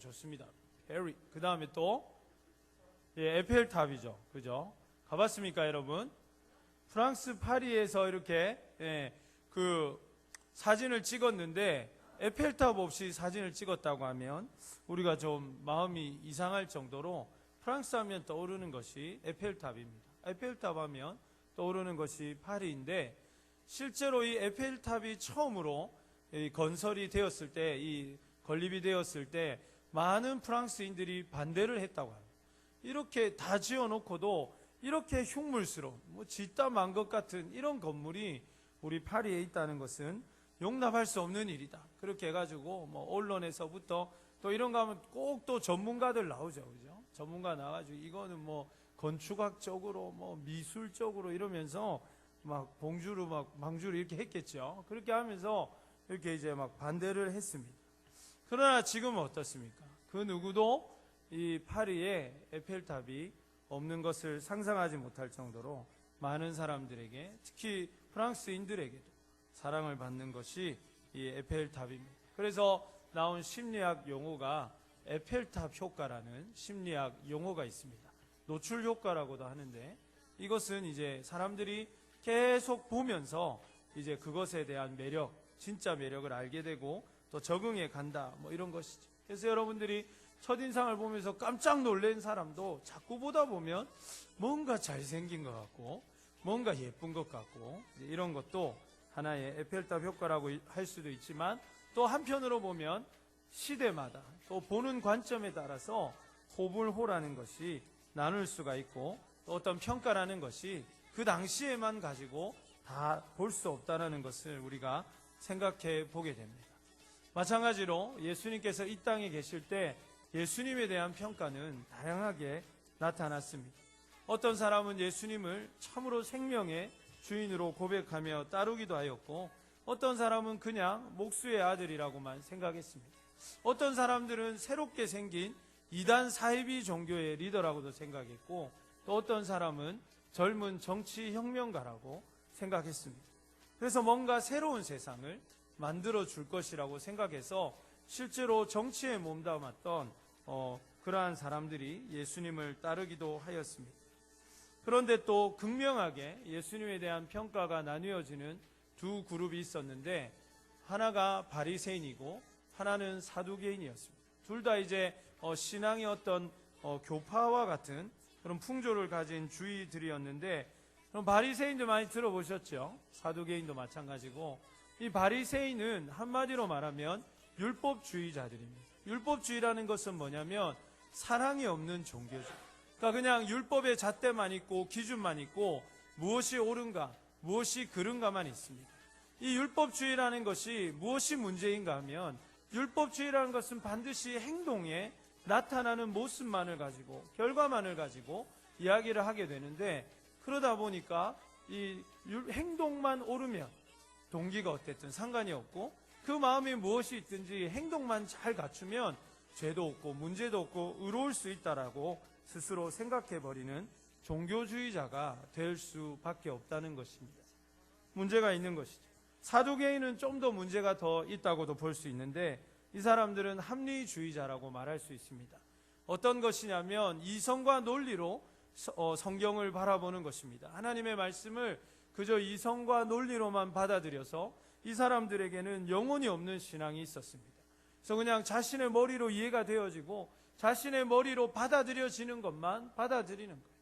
[SPEAKER 5] 좋습니다. 파리. 그 다음에 또 에펠탑이죠. 그죠? 가봤습니까, 여러분? 프랑스 파리에서 이렇게 그 사진을 찍었는데 에펠탑 없이 사진을 찍었다고 하면 우리가 좀 마음이 이상할 정도로 프랑스 하면 떠오르는 것이 에펠탑입니다. 에펠탑 하면 떠오르는 것이 파리인데 실제로 이 에펠탑이 처음으로 건설이 되었을 때, 이 건립이 되었을 때 많은 프랑스인들이 반대를 했다고 합니다. 이렇게 다 지어놓고도 이렇게 흉물스러운 짓담한 것 같은 이런 건물이 우리 파리에 있다는 것은 용납할 수 없는 일이다. 그렇게 해가지고 언론에서부터 또 이런 거 하면 꼭 또 전문가들 나오죠, 그죠? 전문가 나와가지고 이거는 건축학적으로 미술적으로 이러면서 봉주르 망주르 이렇게 했겠죠. 그렇게 하면서 이렇게 이제 반대를 했습니다. 그러나 지금은 어떻습니까? 그 누구도 이 파리에 에펠탑이 없는 것을 상상하지 못할 정도로 많은 사람들에게 특히 프랑스인들에게도 사랑을 받는 것이 이 에펠탑입니다. 그래서 나온 심리학 용어가 에펠탑 효과라는 심리학 용어가 있습니다. 노출 효과라고도 하는데 이것은 이제 사람들이 계속 보면서 이제 그것에 대한 매력, 진짜 매력을 알게 되고 또 적응해 간다 이런 것이죠. 그래서 여러분들이 첫인상을 보면서 깜짝 놀란 사람도 자꾸 보다 보면 뭔가 잘생긴 것 같고 뭔가 예쁜 것 같고 이런 것도 하나의 에펠탑 효과라고 할 수도 있지만 또 한편으로 보면 시대마다 또 보는 관점에 따라서 호불호라는 것이 나눌 수가 있고 또 어떤 평가라는 것이 그 당시에만 가지고 다 볼 수 없다는 것을 우리가 생각해 보게 됩니다. 마찬가지로 예수님께서 이 땅에 계실 때 예수님에 대한 평가는 다양하게 나타났습니다. 어떤 사람은 예수님을 참으로 생명의 주인으로 고백하며 따르기도 하였고 어떤 사람은 그냥 목수의 아들이라고만 생각했습니다. 어떤 사람들은 새롭게 생긴 이단 사이비 종교의 리더라고도 생각했고 또 어떤 사람은 젊은 정치 혁명가라고 생각했습니다. 그래서 뭔가 새로운 세상을 만들어 줄 것이라고 생각해서 실제로 정치에 몸담았던 그러한 사람들이 예수님을 따르기도 하였습니다. 그런데 또 극명하게 예수님에 대한 평가가 나뉘어지는 두 그룹이 있었는데, 하나가 바리새인이고 하나는 사두개인이었습니다. 둘 다 이제 신앙의 어떤 교파와 같은 그런 풍조를 가진 주의들이었는데, 그럼 바리새인도 많이 들어보셨죠? 사두개인도 마찬가지고, 이 바리새인은 한마디로 말하면 율법주의자들입니다. 율법주의라는 것은 뭐냐면 사랑이 없는 종교죠. 그러니까 그냥 율법의 잣대만 있고 기준만 있고 무엇이 옳은가 무엇이 그른가만 있습니다. 이 율법주의라는 것이 무엇이 문제인가 하면, 율법주의라는 것은 반드시 행동에 나타나는 모습만을 가지고 결과만을 가지고 이야기를 하게 되는데, 그러다 보니까 이 행동만 옳으면 동기가 어땠든 상관이 없고, 그 마음에 무엇이 있든지 행동만 잘 갖추면 죄도 없고 문제도 없고 의로울 수 있다라고 스스로 생각해버리는 종교주의자가 될 수밖에 없다는 것입니다. 문제가 있는 것이죠. 사두개인은 좀 더 문제가 더 있다고도 볼 수 있는데, 이 사람들은 합리주의자라고 말할 수 있습니다. 어떤 것이냐면 이성과 논리로 성경을 바라보는 것입니다. 하나님의 말씀을 그저 이성과 논리로만 받아들여서 이 사람들에게는 영혼이 없는 신앙이 있었습니다. 그래서 그냥 자신의 머리로 이해가 되어지고 자신의 머리로 받아들여지는 것만 받아들이는 거예요.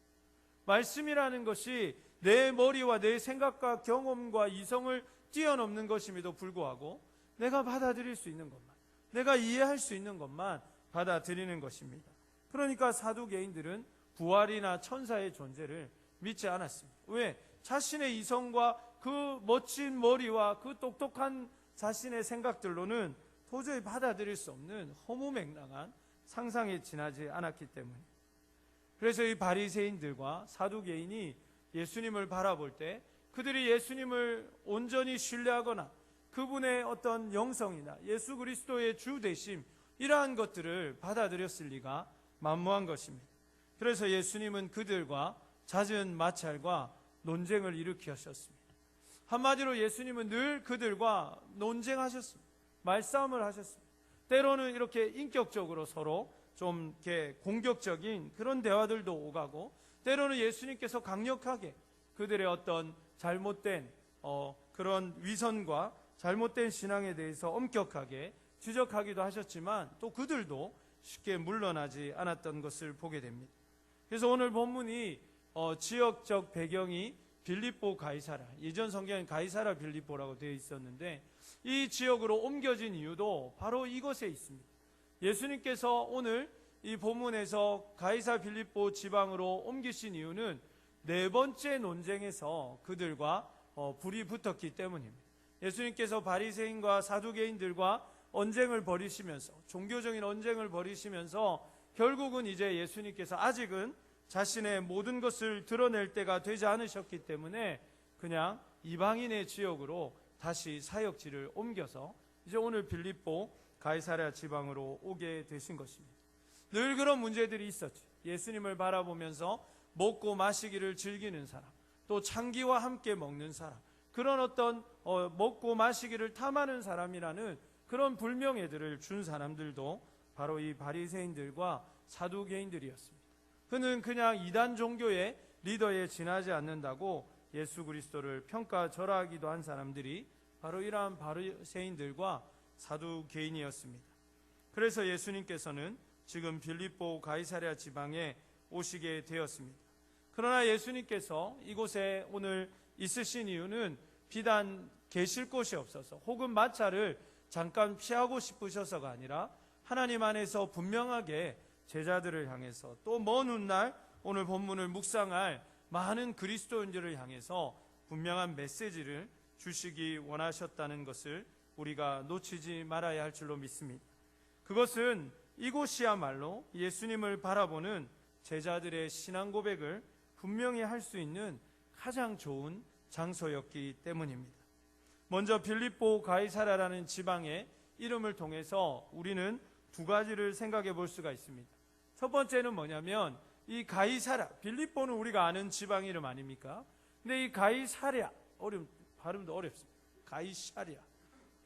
[SPEAKER 5] 말씀이라는 것이 내 머리와 내 생각과 경험과 이성을 뛰어넘는 것임에도 불구하고 내가 받아들일 수 있는 것만, 내가 이해할 수 있는 것만 받아들이는 것입니다. 그러니까 사두개인들은 부활이나 천사의 존재를 믿지 않았습니다. 왜? 자신의 이성과 그 멋진 머리와 그 똑똑한 자신의 생각들로는 도저히 받아들일 수 없는 허무맹랑한 상상에 지나지 않았기 때문에. 그래서 이 바리새인들과 사두개인이 예수님을 바라볼 때 그들이 예수님을 온전히 신뢰하거나 그분의 어떤 영성이나 예수 그리스도의 주 되심, 이러한 것들을 받아들였을 리가 만무한 것입니다. 그래서 예수님은 그들과 잦은 마찰과 논쟁을 일으키셨습니다. 한마디로 예수님은 늘 그들과 논쟁하셨습니다. 말싸움을 하셨습니다. 때로는 이렇게 인격적으로 서로 좀 이렇게 공격적인 그런 대화들도 오가고, 때로는 예수님께서 강력하게 그들의 어떤 잘못된 그런 위선과 잘못된 신앙에 대해서 엄격하게 지적하기도 하셨지만, 또 그들도 쉽게 물러나지 않았던 것을 보게 됩니다. 그래서 오늘 본문이 지역적 배경이 빌립보 가이사라, 예전 성경엔 가이사라 빌립보라고 되어 있었는데 이 지역으로 옮겨진 이유도 바로 이것에 있습니다. 예수님께서 오늘 이 본문에서 가이사 빌립보 지방으로 옮기신 이유는 네 번째 논쟁에서 그들과 불이 붙었기 때문입니다. 예수님께서 바리새인과 사두개인들과 언쟁을 벌이시면서, 종교적인 언쟁을 벌이시면서 결국은 이제 예수님께서 아직은 자신의 모든 것을 드러낼 때가 되지 않으셨기 때문에 그냥 이방인의 지역으로 다시 사역지를 옮겨서 이제 오늘 빌립보 가이사랴 지방으로 오게 되신 것입니다. 늘 그런 문제들이 있었죠. 예수님을 바라보면서 먹고 마시기를 즐기는 사람, 또 창기와 함께 먹는 사람, 그런 어떤 먹고 마시기를 탐하는 사람이라는 그런 불명예들을 준 사람들도 바로 이 바리새인들과 사두개인들이었습니다. 그는 그냥 이단 종교의 리더에 지나지 않는다고 예수 그리스도를 평가절하하기도 한 사람들이 바로 이러한 바리새인들과 사두개인이었습니다. 그래서 예수님께서는 지금 빌립보 가이사랴 지방에 오시게 되었습니다. 그러나 예수님께서 이곳에 오늘 있으신 이유는 비단 계실 곳이 없어서 혹은 마찰을 잠깐 피하고 싶으셔서가 아니라 하나님 안에서 분명하게 제자들을 향해서 또 먼 훗날 오늘 본문을 묵상할 많은 그리스도인들을 향해서 분명한 메시지를 주시기 원하셨다는 것을 우리가 놓치지 말아야 할 줄로 믿습니다. 그것은 이곳이야말로 예수님을 바라보는 제자들의 신앙 고백을 분명히 할 수 있는 가장 좋은 장소였기 때문입니다. 먼저 빌립보 가이사랴라는 지방의 이름을 통해서 우리는 두 가지를 생각해 볼 수가 있습니다. 첫 번째는 뭐냐면 이 가이사랴, 빌립보는 우리가 아는 지방 이름 아닙니까? 근데 이 가이사랴, 발음도 어렵습니다. 가이사랴.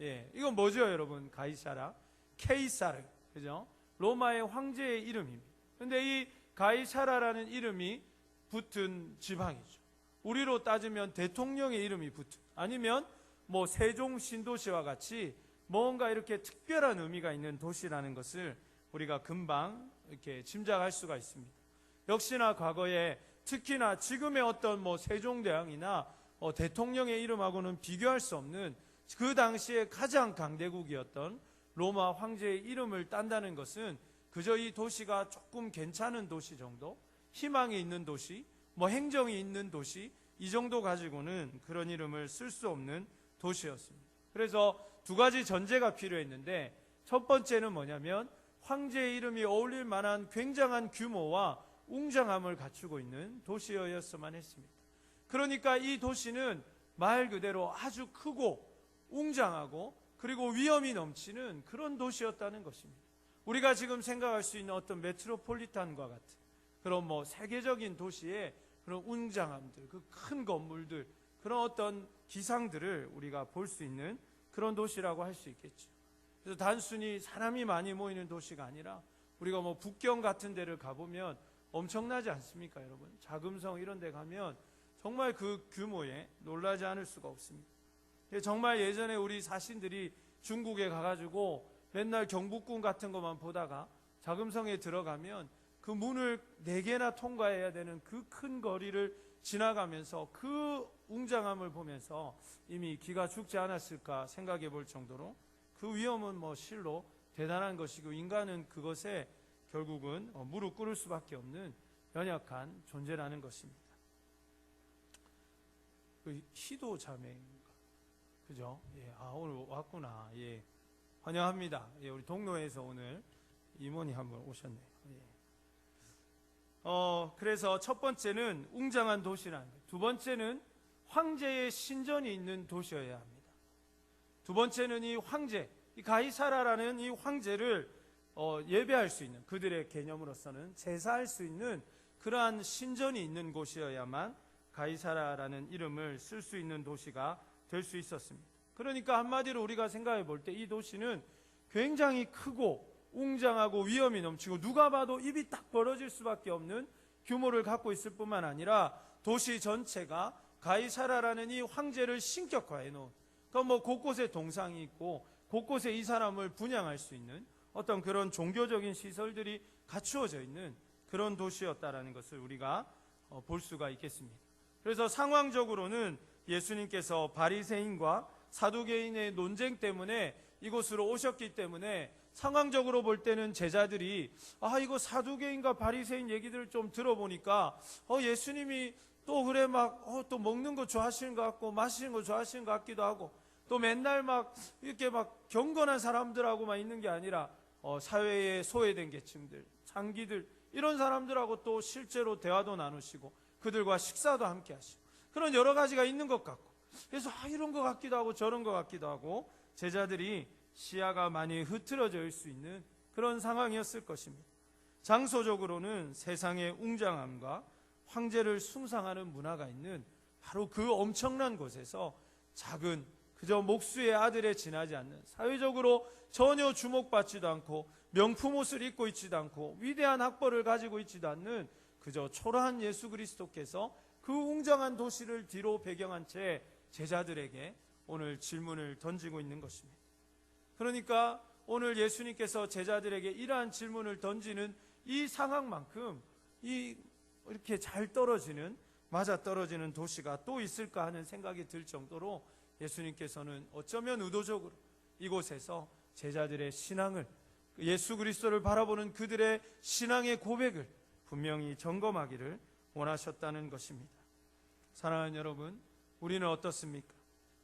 [SPEAKER 5] 예, 이건 뭐죠, 여러분? 가이사라, 케이사르, 그죠? 로마의 황제의 이름입니다. 근데 이 가이사라라는 이름이 붙은 지방이죠. 우리로 따지면 대통령의 이름이 붙은, 아니면 뭐 세종 신도시와 같이 뭔가 이렇게 특별한 의미가 있는 도시라는 것을 우리가 금방 이렇게 짐작할 수가 있습니다. 역시나 과거에 특히나 지금의 어떤 뭐 세종대왕이나 대통령의 이름하고는 비교할 수 없는 그 당시에 가장 강대국이었던 로마 황제의 이름을 딴다는 것은 그저 이 도시가 조금 괜찮은 도시 정도, 희망이 있는 도시, 뭐 행정이 있는 도시, 이 정도 가지고는 그런 이름을 쓸 수 없는 도시였습니다. 그래서 두 가지 전제가 필요했는데, 첫 번째는 뭐냐면 황제의 이름이 어울릴 만한 굉장한 규모와 웅장함을 갖추고 있는 도시였어야만 했습니다. 그러니까 이 도시는 말 그대로 아주 크고 웅장하고 그리고 위험이 넘치는 그런 도시였다는 것입니다. 우리가 지금 생각할 수 있는 어떤 메트로폴리탄과 같은 그런 뭐 세계적인 도시의 그런 웅장함들, 그 큰 건물들, 그런 어떤 기상들을 우리가 볼 수 있는 그런 도시라고 할 수 있겠죠. 그래서 단순히 사람이 많이 모이는 도시가 아니라 우리가 뭐 북경 같은 데를 가보면 엄청나지 않습니까, 여러분? 자금성 이런 데 가면 정말 그 규모에 놀라지 않을 수가 없습니다. 정말 예전에 우리 사신들이 중국에 가가지고 맨날 경복궁 같은 것만 보다가 자금성에 들어가면 그 문을 4개나 통과해야 되는 그 큰 거리를 지나가면서 그 웅장함을 보면서 이미 기가 죽지 않았을까 생각해 볼 정도로 그 위험은 뭐 실로 대단한 것이고, 인간은 그것에 결국은 무릎 꿇을 수밖에 없는 연약한 존재라는 것입니다. 그 희도 자매인가, 그죠? 예, 아 오늘 왔구나. 예, 환영합니다. 예, 우리 동로에서 오늘 임원이 한번 오셨네요. 예. 그래서 첫 번째는 웅장한 도시라는 거예요. 두 번째는 황제의 신전이 있는 도시여야 합니다. 두 번째는 이 황제, 이 가이사라라는 이 황제를 예배할 수 있는, 그들의 개념으로서는 제사할 수 있는 그러한 신전이 있는 곳이어야만 가이사라라는 이름을 쓸 수 있는 도시가 될 수 있었습니다. 그러니까 한마디로 우리가 생각해 볼 때 이 도시는 굉장히 크고 웅장하고 위험이 넘치고 누가 봐도 입이 딱 벌어질 수밖에 없는 규모를 갖고 있을 뿐만 아니라 도시 전체가 가이사라라는 이 황제를 신격화해 놓은, 그러니까 뭐 곳곳에 동상이 있고 곳곳에 이 사람을 분양할 수 있는 어떤 그런 종교적인 시설들이 갖추어져 있는 그런 도시였다라는 것을 우리가 볼 수가 있겠습니다. 그래서 상황적으로는 예수님께서 바리새인과 사두개인의 논쟁 때문에 이곳으로 오셨기 때문에 상황적으로 볼 때는 제자들이 이거 사두개인과 바리새인 얘기들을 좀 들어보니까 예수님이 또 그래 막 또 먹는 거 좋아하시는 것 같고 마시는 거 좋아하시는 것 같기도 하고, 또 맨날 막 이렇게 막 경건한 사람들하고만 있는 게 아니라 사회에 소외된 계층들, 장기들, 이런 사람들하고 또 실제로 대화도 나누시고 그들과 식사도 함께 하시고 그런 여러 가지가 있는 것 같고, 그래서 이런 것 같기도 하고 저런 것 같기도 하고 제자들이 시야가 많이 흐트러져 있을 수 있는 그런 상황이었을 것입니다. 장소적으로는 세상의 웅장함과 황제를 숭상하는 문화가 있는 바로 그 엄청난 곳에서 작은 그저 목수의 아들에 지나지 않는, 사회적으로 전혀 주목받지도 않고 명품 옷을 입고 있지도 않고 위대한 학벌을 가지고 있지도 않는 그저 초라한 예수 그리스도께서 그 웅장한 도시를 뒤로 배경한 채 제자들에게 오늘 질문을 던지고 있는 것입니다. 그러니까 오늘 예수님께서 제자들에게 이러한 질문을 던지는 이 상황만큼 이렇게 잘 떨어지는, 맞아떨어지는 도시가 또 있을까 하는 생각이 들 정도로 예수님께서는 어쩌면 의도적으로 이곳에서 제자들의 신앙을, 예수 그리스도를 바라보는 그들의 신앙의 고백을 분명히 점검하기를 원하셨다는 것입니다. 사랑하는 여러분, 우리는 어떻습니까?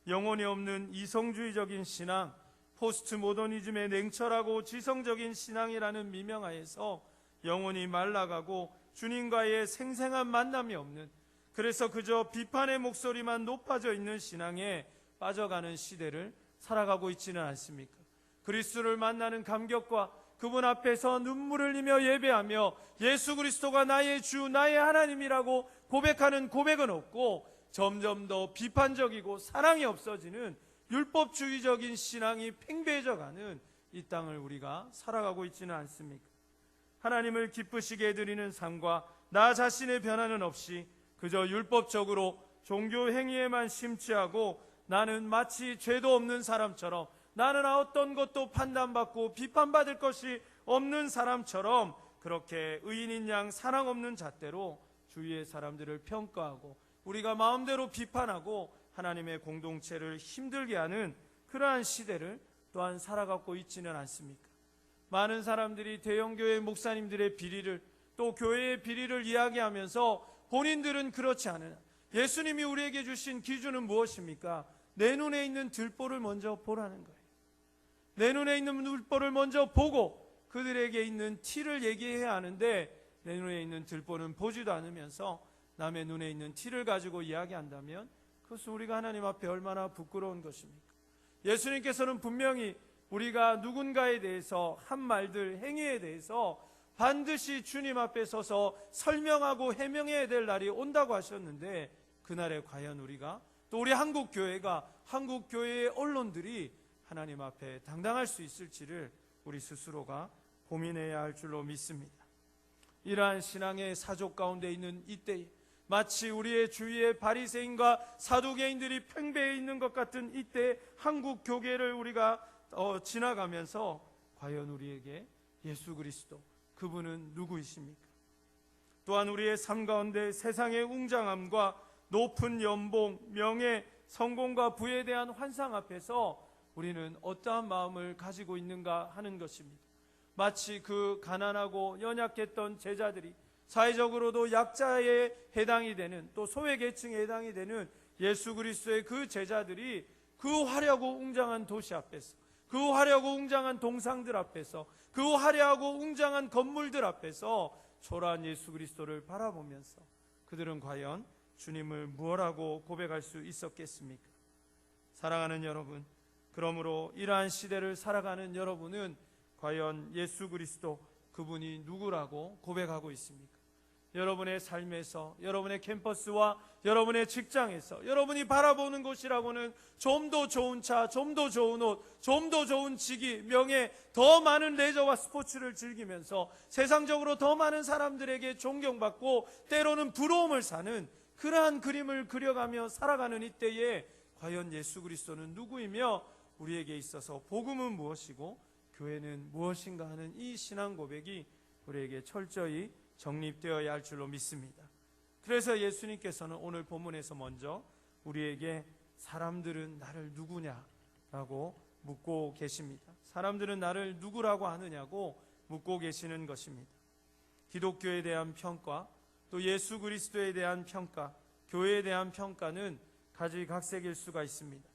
[SPEAKER 5] 영혼이 없는 이성주의적인 신앙, 포스트 모더니즘의 냉철하고 지성적인 신앙이라는 미명하에서 영혼이 말라가고 주님과의 생생한 만남이 없는, 그래서 그저 비판의 목소리만 높아져 있는 신앙에 빠져가는 시대를 살아가고 있지는 않습니까? 그리스도를 만나는 감격과 그분 앞에서 눈물을 흘리며 예배하며 예수 그리스도가 나의 주, 나의 하나님이라고 고백하는 고백은 없고, 점점 더 비판적이고 사랑이 없어지는 율법주의적인 신앙이 팽배해져가는 이 땅을 우리가 살아가고 있지는 않습니까? 하나님을 기쁘시게 해드리는 삶과 나 자신의 변화는 없이 그저 율법적으로 종교 행위에만 심취하고 나는 마치 죄도 없는 사람처럼, 나는 어떤 것도 판단받고 비판받을 것이 없는 사람처럼 그렇게 의인인 양 사랑 없는 잣대로 주위의 사람들을 평가하고 우리가 마음대로 비판하고 하나님의 공동체를 힘들게 하는 그러한 시대를 또한 살아가고 있지는 않습니까? 많은 사람들이 대형교회 목사님들의 비리를, 또 교회의 비리를 이야기하면서 본인들은 그렇지 않으나 예수님이 우리에게 주신 기준은 무엇입니까? 내 눈에 있는 들보를 먼저 보라는 거예요. 내 눈에 있는 들보를 먼저 보고 그들에게 있는 티를 얘기해야 하는데, 내 눈에 있는 들보는 보지도 않으면서 남의 눈에 있는 티를 가지고 이야기한다면 그것은 우리가 하나님 앞에 얼마나 부끄러운 것입니까? 예수님께서는 분명히 우리가 누군가에 대해서 한 말들, 행위에 대해서 반드시 주님 앞에 서서 설명하고 해명해야 될 날이 온다고 하셨는데, 그날에 과연 우리가, 또 우리 한국교회가, 한국교회의 언론들이 하나님 앞에 당당할 수 있을지를 우리 스스로가 고민해야 할 줄로 믿습니다. 이러한 신앙의 사족 가운데 있는 이때에 마치 우리의 주위에 바리새인과 사두개인들이 팽배해 있는 것 같은 이때 한국 교계를 우리가 지나가면서 과연 우리에게 예수 그리스도, 그분은 누구이십니까? 또한 우리의 삶 가운데 세상의 웅장함과 높은 연봉, 명예, 성공과 부에 대한 환상 앞에서 우리는 어떠한 마음을 가지고 있는가 하는 것입니다. 마치 그 가난하고 연약했던 제자들이, 사회적으로도 약자에 해당이 되는, 또 소외계층에 해당이 되는 예수 그리스도의 그 제자들이 그 화려하고 웅장한 도시 앞에서, 그 화려하고 웅장한 동상들 앞에서, 그 화려하고 웅장한 건물들 앞에서 초라한 예수 그리스도를 바라보면서 그들은 과연 주님을 무엇라고 고백할 수 있었겠습니까? 사랑하는 여러분, 그러므로 이러한 시대를 살아가는 여러분은 과연 예수 그리스도, 그분이 누구라고 고백하고 있습니까? 여러분의 삶에서, 여러분의 캠퍼스와 여러분의 직장에서 여러분이 바라보는 곳이라고는 좀 더 좋은 차, 좀 더 좋은 옷, 좀 더 좋은 직위, 명예, 더 많은 레저와 스포츠를 즐기면서 세상적으로 더 많은 사람들에게 존경받고 때로는 부러움을 사는 그러한 그림을 그려가며 살아가는 이때에 과연 예수 그리스도는 누구이며 우리에게 있어서 복음은 무엇이고 교회는 무엇인가 하는 이 신앙 고백이 우리에게 철저히 정립되어야 할 줄로 믿습니다. 그래서 예수님께서는 오늘 본문에서 먼저 우리에게 사람들은 나를 누구냐라고 묻고 계십니다. 사람들은 나를 누구라고 하느냐고 묻고 계시는 것입니다. 기독교에 대한 평가, 또 예수 그리스도에 대한 평가, 교회에 대한 평가는 가지각색일 수가 있습니다.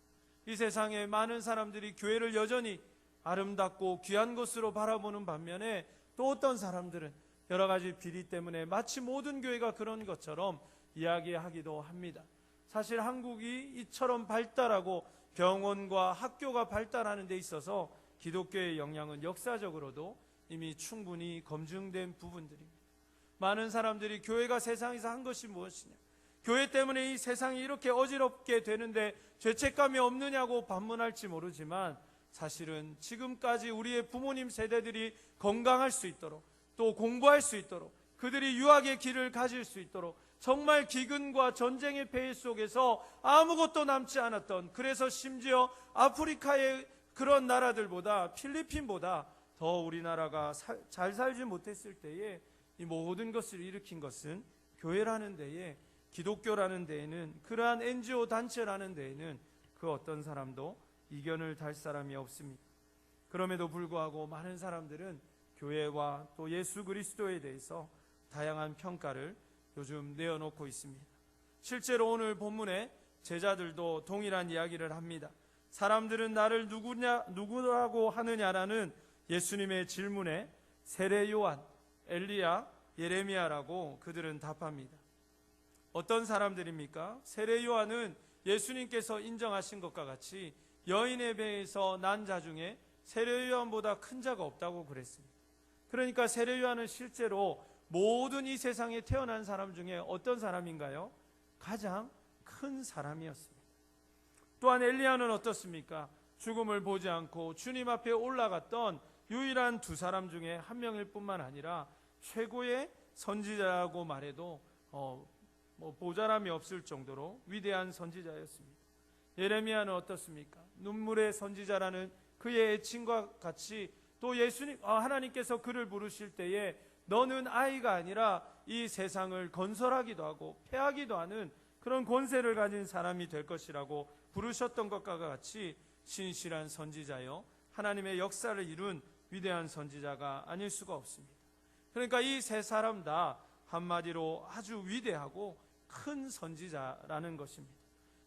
[SPEAKER 5] 이 세상에 많은 사람들이 교회를 여전히 아름답고 귀한 것으로 바라보는 반면에 또 어떤 사람들은 여러 가지 비리 때문에 마치 모든 교회가 그런 것처럼 이야기하기도 합니다. 사실 한국이 이처럼 발달하고 병원과 학교가 발달하는 데 있어서 기독교의 영향은 역사적으로도 이미 충분히 검증된 부분들입니다. 많은 사람들이 교회가 세상에서 한 것이 무엇이냐, 교회 때문에 이 세상이 이렇게 어지럽게 되는데 죄책감이 없느냐고 반문할지 모르지만, 사실은 지금까지 우리의 부모님 세대들이 건강할 수 있도록, 또 공부할 수 있도록, 그들이 유학의 길을 가질 수 있도록, 정말 기근과 전쟁의 폐해 속에서 아무것도 남지 않았던, 그래서 심지어 아프리카의 그런 나라들보다, 필리핀보다 더 우리나라가 잘 살지 못했을 때에 이 모든 것을 일으킨 것은 교회라는 데에, 기독교라는 데에는, 그러한 NGO 단체라는 데에는 그 어떤 사람도 이견을 달 사람이 없습니다. 그럼에도 불구하고 많은 사람들은 교회와 또 예수 그리스도에 대해서 다양한 평가를 요즘 내어놓고 있습니다. 실제로 오늘 본문에 제자들도 동일한 이야기를 합니다. 사람들은 나를 누구라고 하느냐라는 예수님의 질문에 세례 요한, 엘리야, 예레미야라고 그들은 답합니다. 어떤 사람들입니까? 세례 요한은 예수님께서 인정하신 것과 같이 여인의 배에서 난 자 중에 세례 요한보다 큰 자가 없다고 그랬습니다. 그러니까 세례 요한은 실제로 모든 이 세상에 태어난 사람 중에 어떤 사람인가요? 가장 큰 사람이었습니다. 또한 엘리야는 어떻습니까? 죽음을 보지 않고 주님 앞에 올라갔던 유일한 두 사람 중에 한 명일 뿐만 아니라 최고의 선지자라고 말해도 모자람이 없을 정도로 위대한 선지자였습니다. 예레미야는 어떻습니까? 눈물의 선지자라는 그의 애칭과 같이 또 하나님께서 그를 부르실 때에 너는 아이가 아니라 이 세상을 건설하기도 하고 폐하기도 하는 그런 권세를 가진 사람이 될 것이라고 부르셨던 것과 같이 신실한 선지자요, 하나님의 역사를 이룬 위대한 선지자가 아닐 수가 없습니다. 그러니까 이 세 사람 다 한마디로 아주 위대하고 큰 선지자라는 것입니다.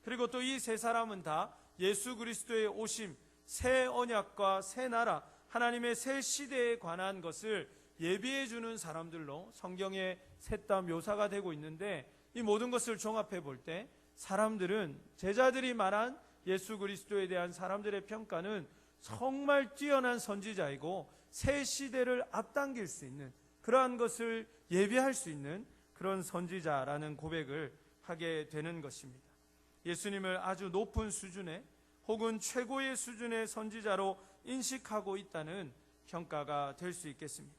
[SPEAKER 5] 그리고 또 이 세 사람은 다 예수 그리스도의 오심, 새 언약과 새 나라, 하나님의 새 시대에 관한 것을 예비해 주는 사람들로 성경에 셋 다 묘사가 되고 있는데, 이 모든 것을 종합해 볼 때 사람들은, 제자들이 말한 예수 그리스도에 대한 사람들의 평가는 정말 뛰어난 선지자이고 새 시대를 앞당길 수 있는, 그러한 것을 예비할 수 있는 그런 선지자라는 고백을 하게 되는 것입니다. 예수님을 아주 높은 수준의 혹은 최고의 수준의 선지자로 인식하고 있다는 평가가 될 수 있겠습니다.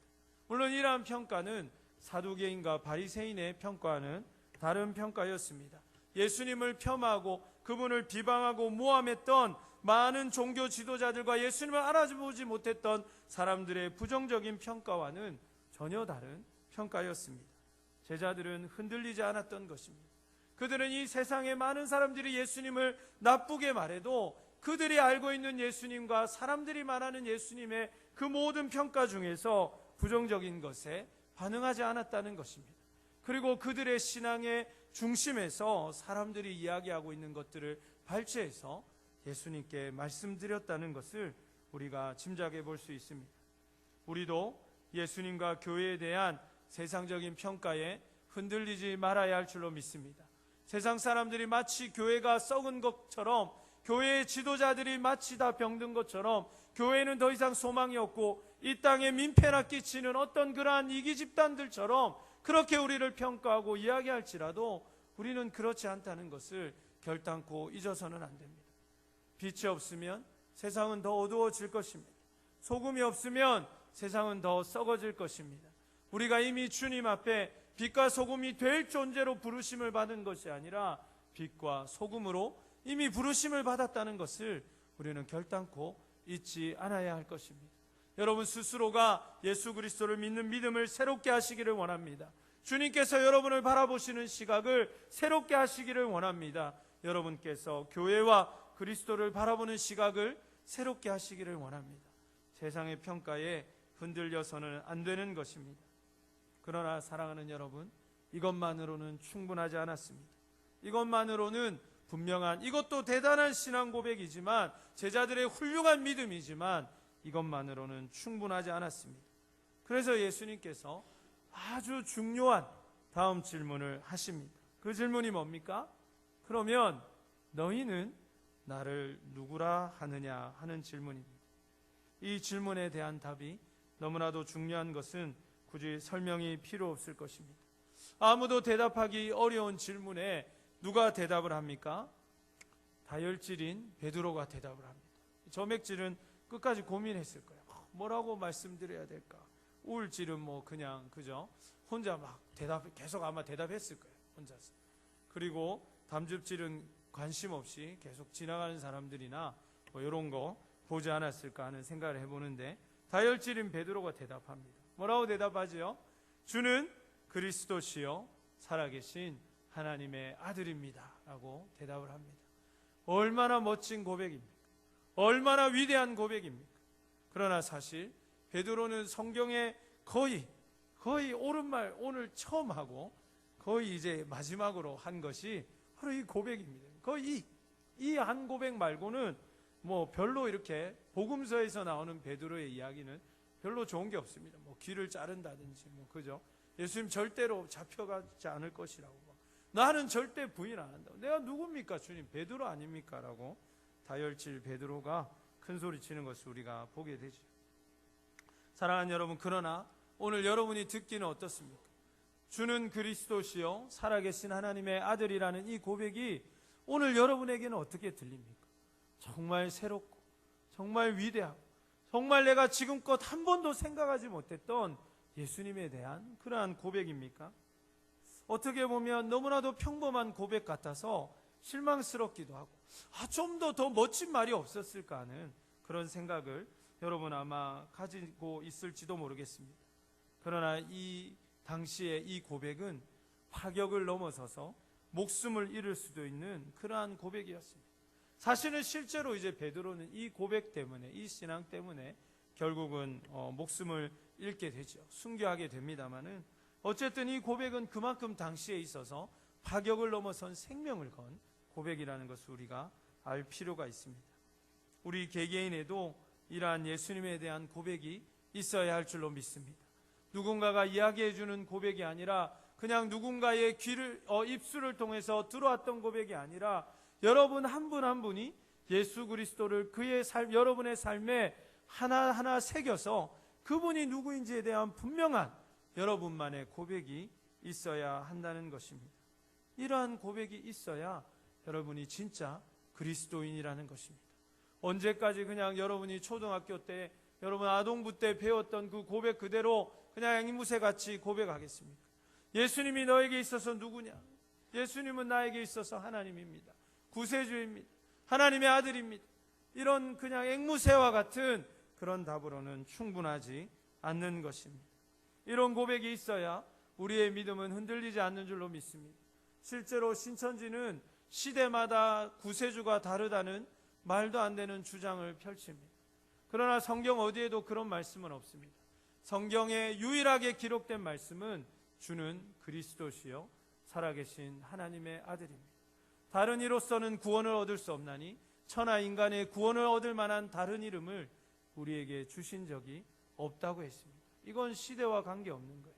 [SPEAKER 5] 물론 이러한 평가는 사두개인과 바리새인의 평가와는 다른 평가였습니다. 예수님을 폄하하고 그분을 비방하고 모함했던 많은 종교 지도자들과 예수님을 알아보지 못했던 사람들의 부정적인 평가와는 전혀 다른 평가였습니다. 제자들은 흔들리지 않았던 것입니다. 그들은 이 세상의 많은 사람들이 예수님을 나쁘게 말해도 그들이 알고 있는 예수님과 사람들이 말하는 예수님의 그 모든 평가 중에서 부정적인 것에 반응하지 않았다는 것입니다. 그리고 그들의 신앙의 중심에서 사람들이 이야기하고 있는 것들을 발췌해서 예수님께 말씀드렸다는 것을 우리가 짐작해 볼 수 있습니다. 우리도 예수님과 교회에 대한 세상적인 평가에 흔들리지 말아야 할 줄로 믿습니다. 세상 사람들이 마치 교회가 썩은 것처럼, 교회의 지도자들이 마치 다 병든 것처럼, 교회는 더 이상 소망이 없고 이 땅에 민폐나 끼치는 어떤 그러한 이기 집단들처럼 그렇게 우리를 평가하고 이야기할지라도 우리는 그렇지 않다는 것을 결단코 잊어서는 안 됩니다. 빛이 없으면 세상은 더 어두워질 것입니다. 소금이 없으면 세상은 더 썩어질 것입니다. 우리가 이미 주님 앞에 빛과 소금이 될 존재로 부르심을 받은 것이 아니라 빛과 소금으로 이미 부르심을 받았다는 것을 우리는 결단코 잊지 않아야 할 것입니다. 여러분 스스로가 예수 그리스도를 믿는 믿음을 새롭게 하시기를 원합니다. 주님께서 여러분을 바라보시는 시각을 새롭게 하시기를 원합니다. 여러분께서 교회와 그리스도를 바라보는 시각을 새롭게 하시기를 원합니다. 세상의 평가에 흔들려서는 안 되는 것입니다. 그러나 사랑하는 여러분, 이것만으로는 충분하지 않았습니다. 이것만으로는 분명한, 이것도 대단한 신앙 고백이지만, 제자들의 훌륭한 믿음이지만 이것만으로는 충분하지 않았습니다. 그래서 예수님께서 아주 중요한 다음 질문을 하십니다. 그 질문이 뭡니까? 그러면 너희는 나를 누구라 하느냐 하는 질문입니다. 이 질문에 대한 답이 너무나도 중요한 것은 굳이 설명이 필요 없을 것입니다. 아무도 대답하기 어려운 질문에 누가 대답을 합니까? 다혈질인 베드로가 대답을 합니다. 점액질은 끝까지 고민했을 거예요. 뭐라고 말씀드려야 될까? 우울질은 그냥 그죠? 혼자 막 계속 아마 대답했을 거예요. 혼자서. 그리고 담즙질은 관심 없이 계속 지나가는 사람들이나 이런 거 보지 않았을까 하는 생각을 해보는데, 다혈질인 베드로가 대답합니다. 뭐라고 대답하지요? 주는 그리스도시요 살아계신 하나님의 아들입니다 라고 대답을 합니다. 얼마나 멋진 고백입니까? 얼마나 위대한 고백입니까? 그러나 사실 베드로는 성경에 거의 옳은 말 오늘 처음 하고 거의 이제 마지막으로 한 것이 바로 이 고백입니다. 거의 이 한 고백 말고는 별로 이렇게 복음서에서 나오는 베드로의 이야기는 별로 좋은 게 없습니다. 귀를 자른다든지 그죠? 예수님 절대로 잡혀가지 않을 것이라고, 나는 절대 부인 안 한다고, 내가 누굽니까 주님, 베드로 아닙니까? 라고 다혈질 베드로가 큰 소리 치는 것을 우리가 보게 되죠. 사랑하는 여러분, 그러나 오늘 여러분이 듣기는 어떻습니까? 주는 그리스도시요 살아계신 하나님의 아들이라는 이 고백이 오늘 여러분에게는 어떻게 들립니까? 정말 새롭고 정말 위대하고 정말 내가 지금껏 한 번도 생각하지 못했던 예수님에 대한 그러한 고백입니까? 어떻게 보면 너무나도 평범한 고백 같아서 실망스럽기도 하고 좀 더 멋진 말이 없었을까 하는 그런 생각을 여러분 아마 가지고 있을지도 모르겠습니다. 그러나 이 당시에 이 고백은 파격을 넘어서서 목숨을 잃을 수도 있는 그러한 고백이었습니다. 사실은 실제로 이제 베드로는 이 고백 때문에, 이 신앙 때문에 결국은 목숨을 잃게 되죠. 순교하게 됩니다마는 어쨌든 이 고백은 그만큼 당시에 있어서 파격을 넘어선 생명을 건 고백이라는 것을 우리가 알 필요가 있습니다. 우리 개개인에도 이러한 예수님에 대한 고백이 있어야 할 줄로 믿습니다. 누군가가 이야기해주는 고백이 아니라 그냥 누군가의 입술을 통해서 들어왔던 고백이 아니라 여러분 한 분 한 분이 예수 그리스도를 여러분의 삶에 하나하나 새겨서 그분이 누구인지에 대한 분명한 여러분만의 고백이 있어야 한다는 것입니다. 이러한 고백이 있어야 여러분이 진짜 그리스도인이라는 것입니다. 언제까지 그냥 여러분이 초등학교 때 여러분 아동부 때 배웠던 그 고백 그대로 그냥 앵무새같이 고백하겠습니까? 예수님이 너에게 있어서 누구냐? 예수님은 나에게 있어서 하나님입니다. 구세주입니다. 하나님의 아들입니다. 이런 그냥 앵무새와 같은 그런 답으로는 충분하지 않는 것입니다. 이런 고백이 있어야 우리의 믿음은 흔들리지 않는 줄로 믿습니다. 실제로 신천지는 시대마다 구세주가 다르다는 말도 안 되는 주장을 펼칩니다. 그러나 성경 어디에도 그런 말씀은 없습니다. 성경에 유일하게 기록된 말씀은 주는 그리스도시요 살아계신 하나님의 아들입니다. 다른 이로서는 구원을 얻을 수 없나니 천하 인간의 구원을 얻을 만한 다른 이름을 우리에게 주신 적이 없다고 했습니다. 이건 시대와 관계없는 거예요.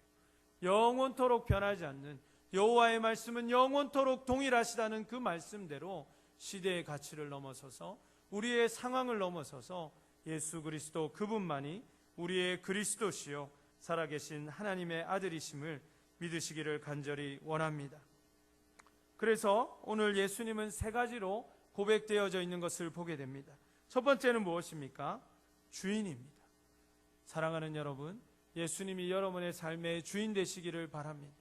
[SPEAKER 5] 영원토록 변하지 않는 여호와의 말씀은 영원토록 동일하시다는 그 말씀대로 시대의 가치를 넘어서서 우리의 상황을 넘어서서 예수 그리스도 그분만이 우리의 그리스도시요 살아계신 하나님의 아들이심을 믿으시기를 간절히 원합니다. 그래서 오늘 예수님은 세 가지로 고백되어져 있는 것을 보게 됩니다. 첫 번째는 무엇입니까? 주인입니다. 사랑하는 여러분, 예수님이 여러분의 삶의 주인 되시기를 바랍니다.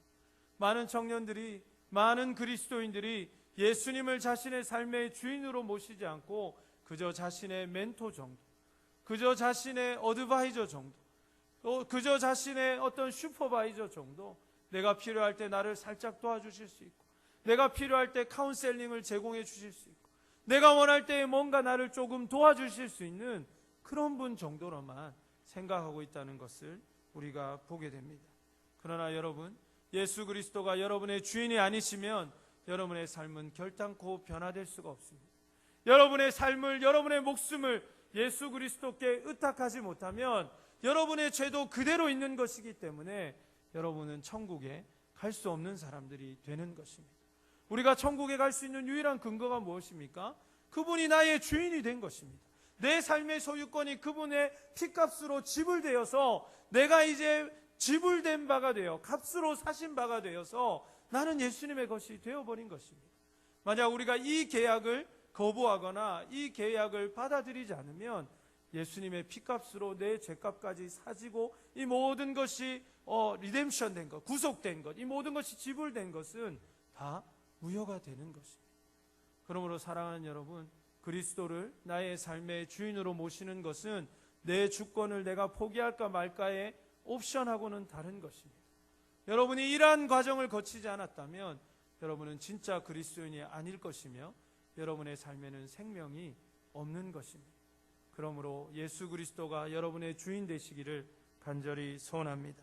[SPEAKER 5] 많은 청년들이, 많은 그리스도인들이 예수님을 자신의 삶의 주인으로 모시지 않고 그저 자신의 멘토 정도, 그저 자신의 어드바이저 정도, 그저 자신의 어떤 슈퍼바이저 정도, 내가 필요할 때 나를 살짝 도와주실 수 있고, 내가 필요할 때 카운셀링을 제공해 주실 수 있고, 내가 원할 때 뭔가 나를 조금 도와주실 수 있는 그런 분 정도로만 생각하고 있다는 것을 우리가 보게 됩니다. 그러나 여러분, 예수 그리스도가 여러분의 주인이 아니시면 여러분의 삶은 결단코 변화될 수가 없습니다. 여러분의 삶을, 여러분의 목숨을 예수 그리스도께 의탁하지 못하면 여러분의 죄도 그대로 있는 것이기 때문에 여러분은 천국에 갈 수 없는 사람들이 되는 것입니다. 우리가 천국에 갈 수 있는 유일한 근거가 무엇입니까? 그분이 나의 주인이 된 것입니다. 내 삶의 소유권이 그분의 피값으로 지불되어서 내가 이제 지불된 바가 되어 값으로 사신 바가 되어서 나는 예수님의 것이 되어버린 것입니다. 만약 우리가 이 계약을 거부하거나 이 계약을 받아들이지 않으면 예수님의 피값으로 내 죄값까지 사지고 이 모든 것이 리뎀션 된 것, 구속된 것, 이 모든 것이 지불된 것은 다 무효가 되는 것입니다. 그러므로 사랑하는 여러분, 그리스도를 나의 삶의 주인으로 모시는 것은 내 주권을 내가 포기할까 말까의 옵션하고는 다른 것입니다. 여러분이 이러한 과정을 거치지 않았다면 여러분은 진짜 그리스도인이 아닐 것이며 여러분의 삶에는 생명이 없는 것입니다. 그러므로 예수 그리스도가 여러분의 주인 되시기를 간절히 소원합니다.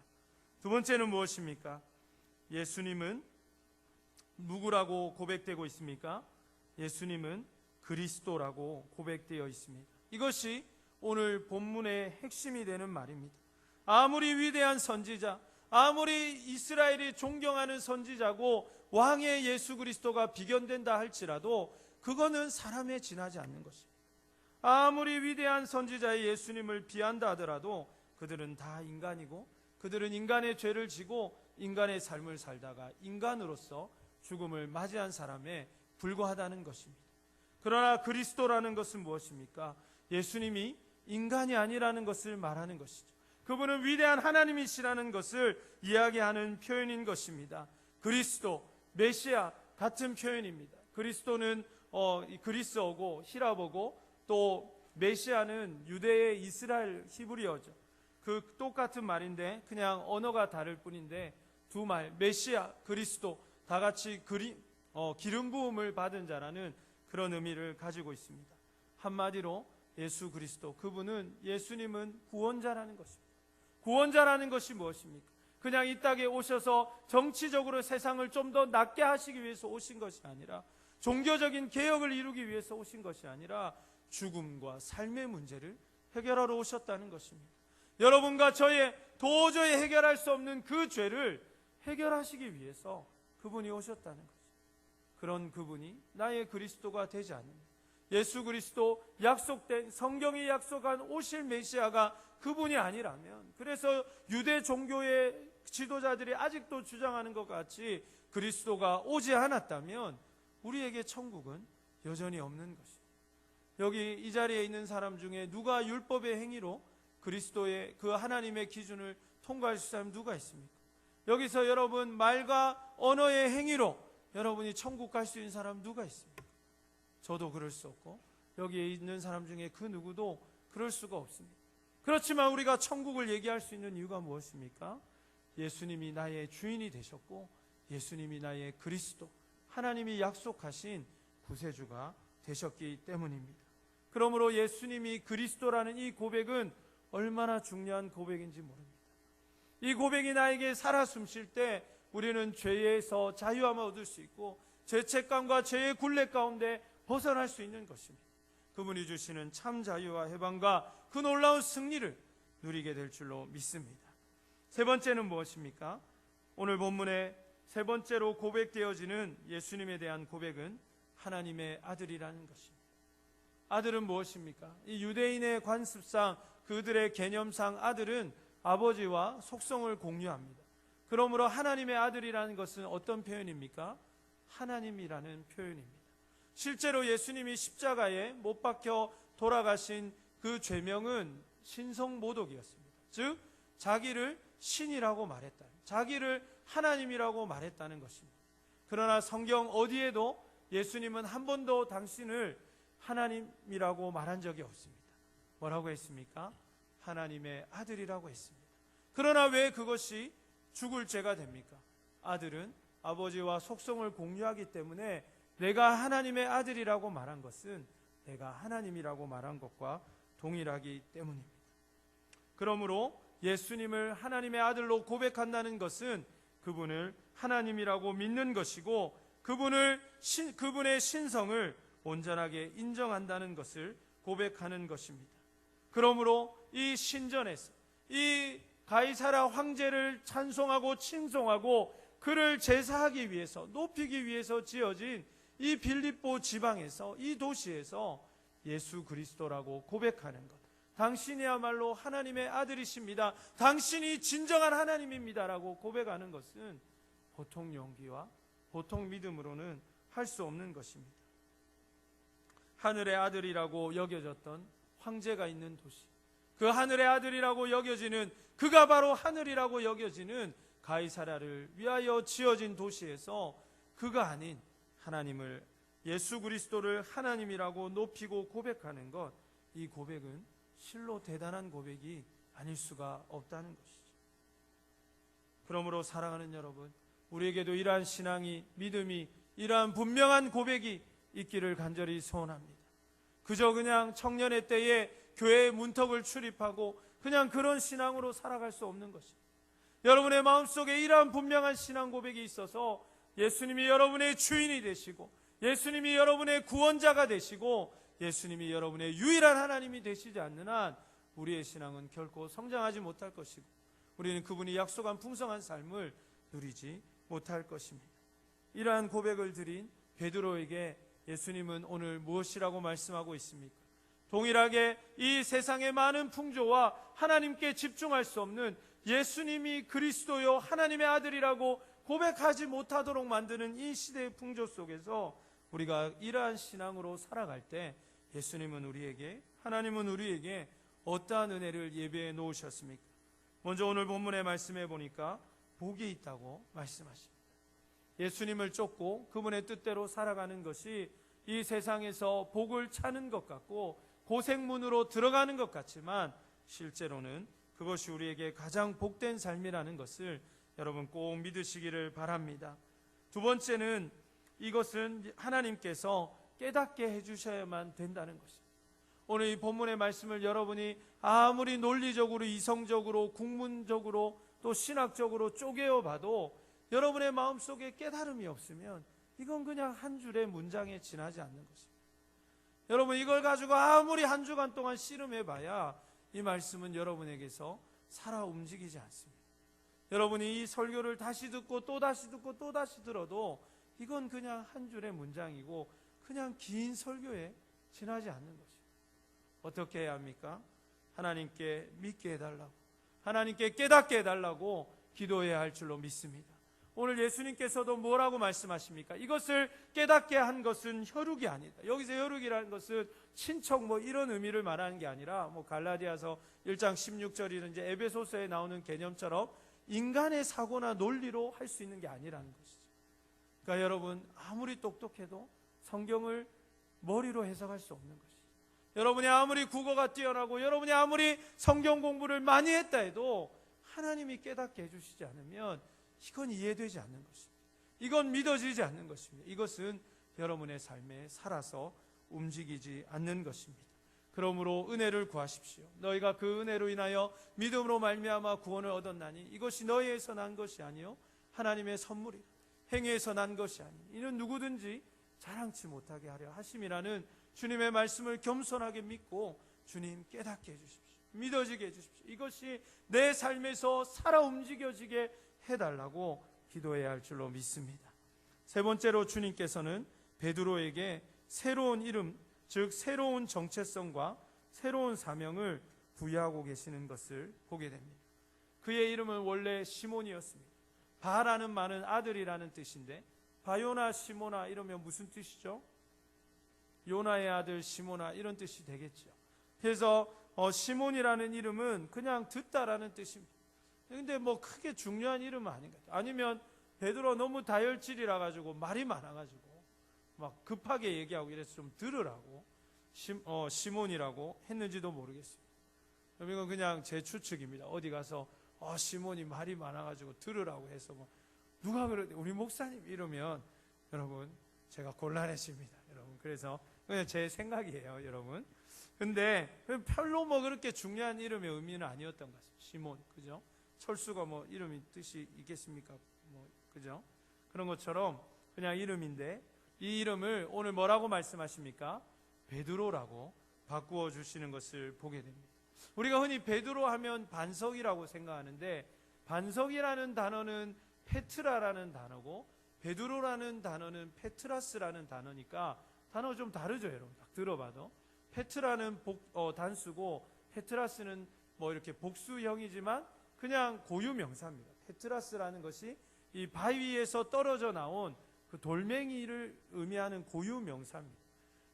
[SPEAKER 5] 두 번째는 무엇입니까? 예수님은 누구라고 고백되고 있습니까? 예수님은 그리스도라고 고백되어 있습니다. 이것이 오늘 본문의 핵심이 되는 말입니다. 아무리 위대한 선지자, 아무리 이스라엘이 존경하는 선지자고 왕의 예수 그리스도가 비견된다 할지라도 그거는 사람에 지나지 않는 것입니다. 아무리 위대한 선지자의 예수님을 비한다 하더라도 그들은 다 인간이고 그들은 인간의 죄를 지고 인간의 삶을 살다가 인간으로서 죽음을 맞이한 사람의 불과하다는 것입니다. 그러나 그리스도라는 것은 무엇입니까? 예수님이 인간이 아니라는 것을 말하는 것이죠. 그분은 위대한 하나님이시라는 것을 이야기하는 표현인 것입니다. 그리스도, 메시아 같은 표현입니다. 그리스도는 그리스어고 히라보고 또 메시아는 유대의 이스라엘 히브리어죠. 그 똑같은 말인데 그냥 언어가 다를 뿐인데 두 말 메시아, 그리스도 다 같이 기름 부음을 받은 자라는 그런 의미를 가지고 있습니다. 한마디로 예수 그리스도, 그분은 예수님은 구원자라는 것입니다. 구원자라는 것이 무엇입니까? 그냥 이 땅에 오셔서 정치적으로 세상을 좀 더 낫게 하시기 위해서 오신 것이 아니라, 종교적인 개혁을 이루기 위해서 오신 것이 아니라 죽음과 삶의 문제를 해결하러 오셨다는 것입니다. 여러분과 저의 도저히 해결할 수 없는 그 죄를 해결하시기 위해서 그분이 오셨다는 거죠. 그런 그분이 나의 그리스도가 되지 않느냐. 예수 그리스도, 약속된 성경이 약속한 오실 메시아가 그분이 아니라면, 그래서 유대 종교의 지도자들이 아직도 주장하는 것 같이 그리스도가 오지 않았다면 우리에게 천국은 여전히 없는 것입니다. 여기 이 자리에 있는 사람 중에 누가 율법의 행위로 그리스도의 그 하나님의 기준을 통과할 수 있는 사람 누가 있습니까? 여기서 여러분 말과 언어의 행위로 여러분이 천국 갈 수 있는 사람 누가 있습니까? 저도 그럴 수 없고 여기에 있는 사람 중에 그 누구도 그럴 수가 없습니다. 그렇지만 우리가 천국을 얘기할 수 있는 이유가 무엇입니까? 예수님이 나의 주인이 되셨고 예수님이 나의 그리스도, 하나님이 약속하신 구세주가 되셨기 때문입니다. 그러므로 예수님이 그리스도라는 이 고백은 얼마나 중요한 고백인지 모릅니다. 이 고백이 나에게 살아 숨쉴 때 우리는 죄에서 자유함을 얻을 수 있고 죄책감과 죄의 굴레 가운데 벗어날 수 있는 것입니다. 그분이 주시는 참 자유와 해방과 그 놀라운 승리를 누리게 될 줄로 믿습니다. 세 번째는 무엇입니까? 오늘 본문에 세 번째로 고백되어지는 예수님에 대한 고백은 하나님의 아들이라는 것입니다. 아들은 무엇입니까? 이 유대인의 관습상, 그들의 개념상 아들은 아버지와 속성을 공유합니다. 그러므로 하나님의 아들이라는 것은 어떤 표현입니까? 하나님이라는 표현입니다. 실제로 예수님이 십자가에 못 박혀 돌아가신 그 죄명은 신성모독이었습니다. 즉 자기를 신이라고 말했다, 자기를 하나님이라고 말했다는 것입니다. 그러나 성경 어디에도 예수님은 한 번도 당신을 하나님이라고 말한 적이 없습니다. 뭐라고 했습니까? 하나님의 아들이라고 했습니다. 그러나 왜 그것이 죽을 죄가 됩니까? 아들은 아버지와 속성을 공유하기 때문에 내가 하나님의 아들이라고 말한 것은 내가 하나님이라고 말한 것과 동일하기 때문입니다. 그러므로 예수님을 하나님의 아들로 고백한다는 것은 그분을 하나님이라고 믿는 것이고 그분의 신성을 온전하게 인정한다는 것을 고백하는 것입니다. 그러므로 이 신전에서 이 가이사라 황제를 찬송하고 칭송하고 그를 제사하기 위해서, 높이기 위해서 지어진 이 빌립보 지방에서, 이 도시에서 예수 그리스도라고 고백하는 것, 당신이야말로 하나님의 아들이십니다, 당신이 진정한 하나님입니다라고 고백하는 것은 보통 용기와 보통 믿음으로는 할 수 없는 것입니다. 하늘의 아들이라고 여겨졌던 황제가 있는 도시, 그 하늘의 아들이라고 여겨지는, 그가 바로 하늘이라고 여겨지는 가이사라를 위하여 지어진 도시에서 그가 아닌 하나님을, 예수 그리스도를 하나님이라고 높이고 고백하는 것, 이 고백은 실로 대단한 고백이 아닐 수가 없다는 것이죠. 그러므로 사랑하는 여러분, 우리에게도 이러한 신앙이, 믿음이, 이러한 분명한 고백이 있기를 간절히 소원합니다. 그저 그냥 청년의 때에 교회의 문턱을 출입하고 그냥 그런 신앙으로 살아갈 수 없는 것입니다. 여러분의 마음속에 이러한 분명한 신앙 고백이 있어서 예수님이 여러분의 주인이 되시고 예수님이 여러분의 구원자가 되시고 예수님이 여러분의 유일한 하나님이 되시지 않는 한 우리의 신앙은 결코 성장하지 못할 것이고 우리는 그분이 약속한 풍성한 삶을 누리지 못할 것입니다. 이러한 고백을 드린 베드로에게 예수님은 오늘 무엇이라고 말씀하고 있습니까? 동일하게 이 세상의 많은 풍조와 하나님께 집중할 수 없는 예수님이 그리스도요 하나님의 아들이라고 고백하지 못하도록 만드는 이 시대의 풍조 속에서 우리가 이러한 신앙으로 살아갈 때 예수님은 우리에게, 하나님은 우리에게 어떠한 은혜를 예배해 놓으셨습니까? 먼저 오늘 본문의 말씀해 보니까 복이 있다고 말씀하십니다. 예수님을 쫓고 그분의 뜻대로 살아가는 것이 이 세상에서 복을 찾는 것 같고 고생문으로 들어가는 것 같지만 실제로는 그것이 우리에게 가장 복된 삶이라는 것을 여러분 꼭 믿으시기를 바랍니다. 두 번째는 이것은 하나님께서 깨닫게 해주셔야만 된다는 것입니다. 오늘 이 본문의 말씀을 여러분이 아무리 논리적으로, 이성적으로, 국문적으로 또 신학적으로 쪼개어 봐도 여러분의 마음속에 깨달음이 없으면 이건 그냥 한 줄의 문장에 지나지 않는 것입니다. 여러분 이걸 가지고 아무리 한 주간 동안 씨름해봐야 이 말씀은 여러분에게서 살아 움직이지 않습니다. 여러분이 이 설교를 다시 듣고 또 다시 듣고 또 다시 들어도 이건 그냥 한 줄의 문장이고 그냥 긴 설교에 지나지 않는 것입니다. 어떻게 해야 합니까? 하나님께 믿게 해달라고, 하나님께 깨닫게 해달라고 기도해야 할 줄로 믿습니다. 오늘 예수님께서도 뭐라고 말씀하십니까? 이것을 깨닫게 한 것은 혈육이 아니다. 여기서 혈육이라는 것은 친척 뭐 이런 의미를 말하는 게 아니라 뭐 갈라디아서 1장 16절이든지 에베소서에 나오는 개념처럼 인간의 사고나 논리로 할 수 있는 게 아니라는 것이죠. 그러니까 여러분 아무리 똑똑해도 성경을 머리로 해석할 수 없는 것이죠. 여러분이 아무리 국어가 뛰어나고 여러분이 아무리 성경 공부를 많이 했다 해도 하나님이 깨닫게 해주시지 않으면 이건 이해되지 않는 것입니다. 이건 믿어지지 않는 것입니다. 이것은 여러분의 삶에 살아서 움직이지 않는 것입니다. 그러므로 은혜를 구하십시오. 너희가 그 은혜로 인하여 믿음으로 말미암아 구원을 얻었나니 이것이 너희에서 난 것이 아니요 하나님의 선물이라. 행위에서 난 것이 아니니 이는 누구든지 자랑치 못하게 하려 하심이라는 주님의 말씀을 겸손하게 믿고 주님 깨닫게 해주십시오. 믿어지게 해주십시오. 이것이 내 삶에서 살아 움직여지게 해달라고 기도해야 할 줄로 믿습니다. 세 번째로 주님께서는 베드로에게 새로운 이름, 즉 새로운 정체성과 새로운 사명을 부여하고 계시는 것을 보게 됩니다. 그의 이름은 원래 시몬이었습니다. 바라는 말은 아들이라는 뜻인데 바요나 시모나 이러면 무슨 뜻이죠? 요나의 아들 시모나 이런 뜻이 되겠죠. 그래서 시몬이라는 이름은 그냥 듣다라는 뜻입니다. 근데 뭐 크게 중요한 이름은 아닌 것 같아요. 아니면 베드로 너무 다혈질이라 가지고 말이 많아가지고 막 급하게 얘기하고 이래서 좀 들으라고 시몬이라고 했는지도 모르겠습니다. 이건 그냥 제 추측입니다. 어디 가서 시몬이 말이 많아가지고 들으라고 해서 뭐 누가 그러는데 우리 목사님 이러면 여러분 제가 곤란해집니다. 여러분 그래서 그냥 제 생각이에요, 여러분. 근데 별로 뭐 그렇게 중요한 이름의 의미는 아니었던 것 같습니다. 시몬, 그죠? 철수가 뭐 이름이 뜻이 있겠습니까? 뭐 그죠? 그런 것처럼 그냥 이름인데 이 이름을 오늘 뭐라고 말씀하십니까? 베드로라고 바꾸어 주시는 것을 보게 됩니다. 우리가 흔히 베드로 하면 반석이라고 생각하는데 반석이라는 단어는 페트라라는 단어고 베드로라는 단어는 페트라스라는 단어니까 단어 좀 다르죠, 여러분. 딱 들어봐도 페트라는 단수고 페트라스는 뭐 이렇게 복수형이지만 그냥 고유 명사입니다. 페트라스라는 것이 이 바위에서 떨어져 나온 그 돌멩이를 의미하는 고유 명사입니다.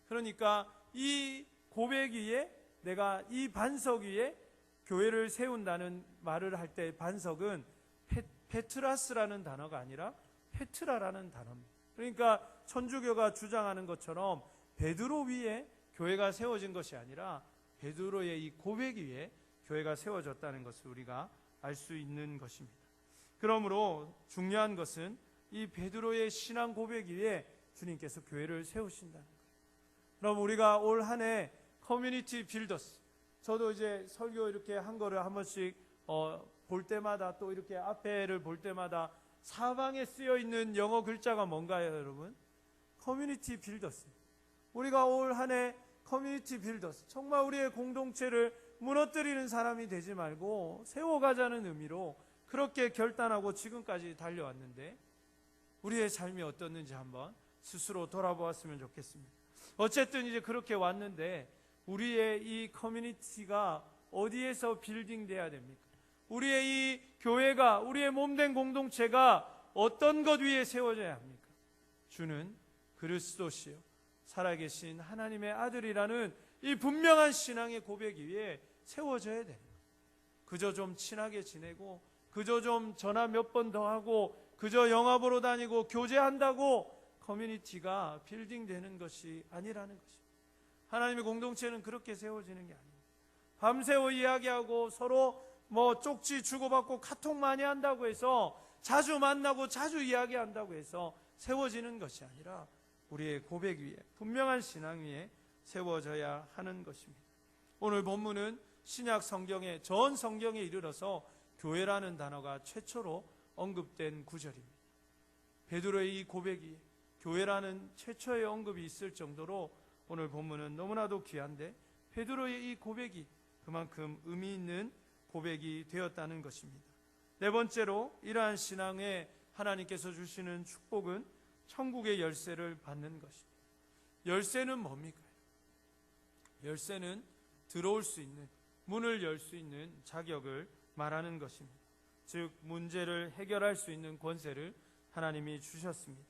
[SPEAKER 5] 그러니까 이 고백 위에 내가 이 반석 위에 교회를 세운다는 말을 할 때 반석은 페트라스라는 단어가 아니라 페트라라는 단어입니다. 그러니까 천주교가 주장하는 것처럼 베드로 위에 교회가 세워진 것이 아니라 베드로의 이 고백 위에 교회가 세워졌다는 것을 우리가 알 수 있는 것입니다. 그러므로 중요한 것은 이 베드로의 신앙 고백 위에 주님께서 교회를 세우신다는 거예요. 그럼 우리가 올 한 해 커뮤니티 빌더스, 저도 이제 설교 이렇게 한 거를 한 번씩 볼 때마다 또 이렇게 앞에를 볼 때마다 사방에 쓰여 있는 영어 글자가 뭔가요, 여러분? 커뮤니티 빌더스. 우리가 올 한 해 커뮤니티 빌더스, 정말 우리의 공동체를 무너뜨리는 사람이 되지 말고 세워가자는 의미로 그렇게 결단하고 지금까지 달려왔는데 우리의 삶이 어떻는지 한번 스스로 돌아보았으면 좋겠습니다. 어쨌든 이제 그렇게 왔는데 우리의 이 커뮤니티가 어디에서 빌딩돼야 됩니까? 우리의 이 교회가, 우리의 몸된 공동체가 어떤 것 위에 세워져야 합니까? 주는 그리스도시요 살아계신 하나님의 아들이라는 이 분명한 신앙의 고백 위에 세워져야 돼요. 그저 좀 친하게 지내고 그저 좀 전화 몇 번 더 하고 그저 영화 보러 다니고 교제한다고 커뮤니티가 빌딩되는 것이 아니라는 것입니다. 하나님의 공동체는 그렇게 세워지는 게 아닙니다. 밤새워 이야기하고 서로 쪽지 주고받고 카톡 많이 한다고 해서 자주 만나고 자주 이야기한다고 해서 세워지는 것이 아니라 우리의 고백 위에 분명한 신앙 위에 세워져야 하는 것입니다. 오늘 본문은 신약 성경의 전 성경에 이르러서 교회라는 단어가 최초로 언급된 구절입니다. 베드로의 이 고백이 교회라는 최초의 언급이 있을 정도로 오늘 본문은 너무나도 귀한데 베드로의 이 고백이 그만큼 의미 있는 고백이 되었다는 것입니다. 네 번째로 이러한 신앙에 하나님께서 주시는 축복은 천국의 열쇠를 받는 것입니다. 열쇠는 뭡니까? 열쇠는 들어올 수 있는, 문을 열 수 있는 자격을 말하는 것입니다. 즉 문제를 해결할 수 있는 권세를 하나님이 주셨습니다.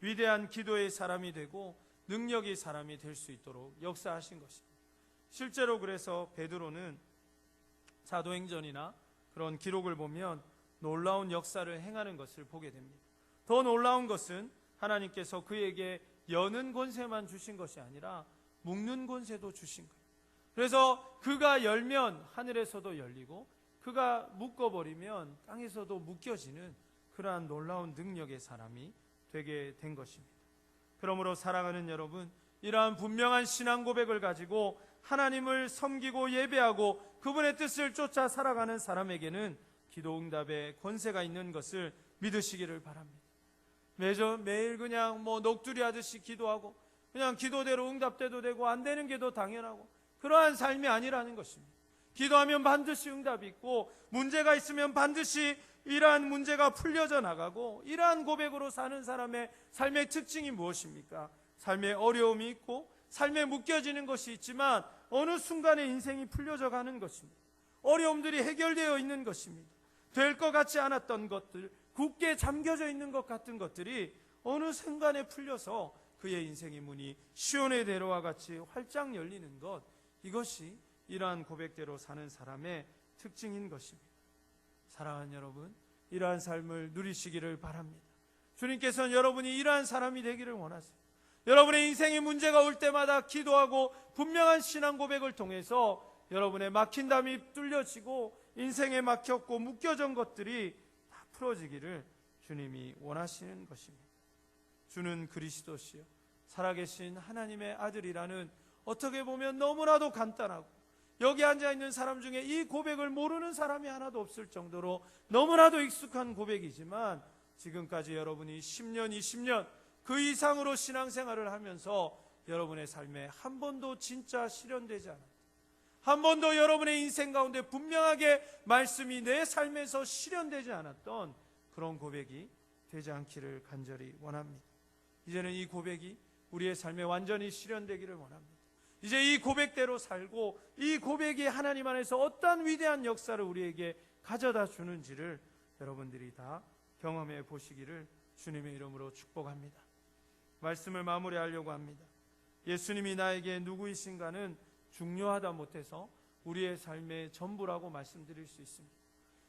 [SPEAKER 5] 위대한 기도의 사람이 되고 능력의 사람이 될 수 있도록 역사하신 것입니다. 실제로 그래서 베드로는 사도행전이나 그런 기록을 보면 놀라운 역사를 행하는 것을 보게 됩니다. 더 놀라운 것은 하나님께서 그에게 여는 권세만 주신 것이 아니라 묶는 권세도 주신 거예요. 그래서 그가 열면 하늘에서도 열리고 그가 묶어버리면 땅에서도 묶여지는 그러한 놀라운 능력의 사람이 되게 된 것입니다. 그러므로 사랑하는 여러분, 이러한 분명한 신앙 고백을 가지고 하나님을 섬기고 예배하고 그분의 뜻을 쫓아 살아가는 사람에게는 기도응답의 권세가 있는 것을 믿으시기를 바랍니다. 매일 그냥 녹두리 하듯이 기도하고 그냥 기도대로 응답돼도 되고 안 되는 게 더 당연하고 그러한 삶이 아니라는 것입니다. 기도하면 반드시 응답이 있고 문제가 있으면 반드시 이러한 문제가 풀려져 나가고 이러한 고백으로 사는 사람의 삶의 특징이 무엇입니까? 삶에 어려움이 있고 삶에 묶여지는 것이 있지만 어느 순간에 인생이 풀려져 가는 것입니다. 어려움들이 해결되어 있는 것입니다. 될 것 같지 않았던 것들, 굳게 잠겨져 있는 것 같은 것들이 어느 순간에 풀려서 그의 인생의 문이 시온의 대로와 같이 활짝 열리는 것, 이것이 이러한 고백대로 사는 사람의 특징인 것입니다. 사랑하는 여러분, 이러한 삶을 누리시기를 바랍니다. 주님께서는 여러분이 이러한 사람이 되기를 원하세요. 여러분의 인생의 문제가 올 때마다 기도하고 분명한 신앙 고백을 통해서 여러분의 막힌 담이 뚫려지고 인생에 막혔고 묶여진 것들이 다 풀어지기를 주님이 원하시는 것입니다. 주는 그리스도시요 살아계신 하나님의 아들이라는 어떻게 보면 너무나도 간단하고 여기 앉아있는 사람 중에 이 고백을 모르는 사람이 하나도 없을 정도로 너무나도 익숙한 고백이지만 지금까지 여러분이 10년, 20년 그 이상으로 신앙생활을 하면서 여러분의 삶에 한 번도 진짜 실현되지 않았다. 한 번도 여러분의 인생 가운데 분명하게 말씀이 내 삶에서 실현되지 않았던 그런 고백이 되지 않기를 간절히 원합니다. 이제는 이 고백이 우리의 삶에 완전히 실현되기를 원합니다. 이제 이 고백대로 살고 이 고백이 하나님 안에서 어떠한 위대한 역사를 우리에게 가져다 주는지를 여러분들이 다 경험해 보시기를 주님의 이름으로 축복합니다. 말씀을 마무리하려고 합니다. 예수님이 나에게 누구이신가는 중요하다 못해서 우리의 삶의 전부라고 말씀드릴 수 있습니다.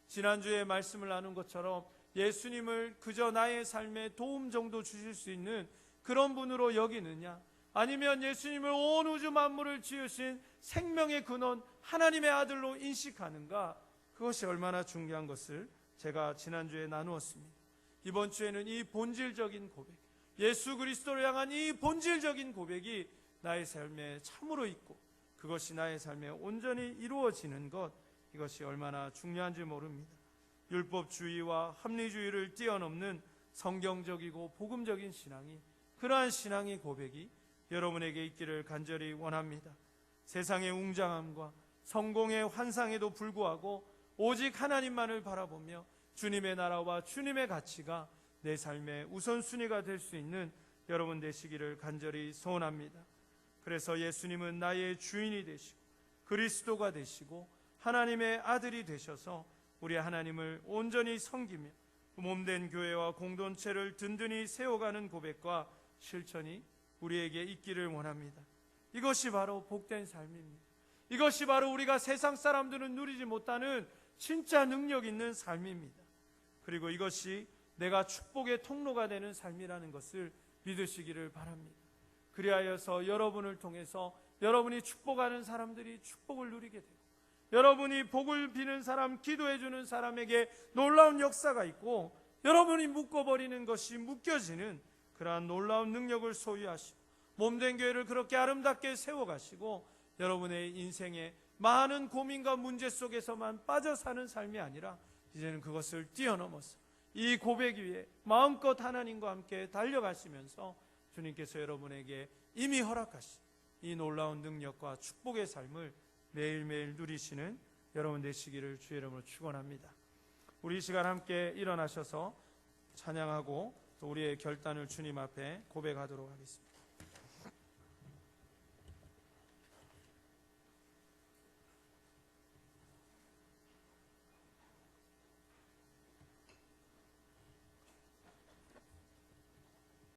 [SPEAKER 5] 지난주에 말씀을 나눈 것처럼 예수님을 그저 나의 삶에 도움 정도 주실 수 있는 그런 분으로 여기느냐, 아니면 예수님을 온 우주 만물을 지으신 생명의 근원 하나님의 아들로 인식하는가, 그것이 얼마나 중요한 것을 제가 지난주에 나누었습니다. 이번 주에는 이 본질적인 고백, 예수 그리스도를 향한 이 본질적인 고백이 나의 삶에 참으로 있고 그것이 나의 삶에 온전히 이루어지는 것, 이것이 얼마나 중요한지 모릅니다. 율법주의와 합리주의를 뛰어넘는 성경적이고 복음적인 신앙이, 그러한 신앙의 고백이 여러분에게 있기를 간절히 원합니다. 세상의 웅장함과 성공의 환상에도 불구하고 오직 하나님만을 바라보며 주님의 나라와 주님의 가치가 내 삶의 우선순위가 될 수 있는 여러분 되시기를 간절히 소원합니다. 그래서 예수님은 나의 주인이 되시고 그리스도가 되시고 하나님의 아들이 되셔서 우리 하나님을 온전히 섬기며 몸된 교회와 공동체를 든든히 세워가는 고백과 실천이 우리에게 있기를 원합니다. 이것이 바로 복된 삶입니다. 이것이 바로 우리가 세상 사람들은 누리지 못하는 진짜 능력 있는 삶입니다. 그리고 이것이 내가 축복의 통로가 되는 삶이라는 것을 믿으시기를 바랍니다. 그리하여서 여러분을 통해서 여러분이 축복하는 사람들이 축복을 누리게 되고, 여러분이 복을 비는 사람, 기도해 주는 사람에게 놀라운 역사가 있고, 여러분이 묶어버리는 것이 묶여지는 그러한 놀라운 능력을 소유하시고, 몸된 교회를 그렇게 아름답게 세워가시고, 여러분의 인생에 많은 고민과 문제 속에서만 빠져 사는 삶이 아니라 이제는 그것을 뛰어넘어서 이 고백 위에 마음껏 하나님과 함께 달려가시면서 주님께서 여러분에게 이미 허락하신 이 놀라운 능력과 축복의 삶을 매일매일 누리시는 여러분 되시기를 주의 이름으로 축원합니다. 우리 이 시간 함께 일어나셔서 찬양하고 또 우리의 결단을 주님 앞에 고백하도록 하겠습니다.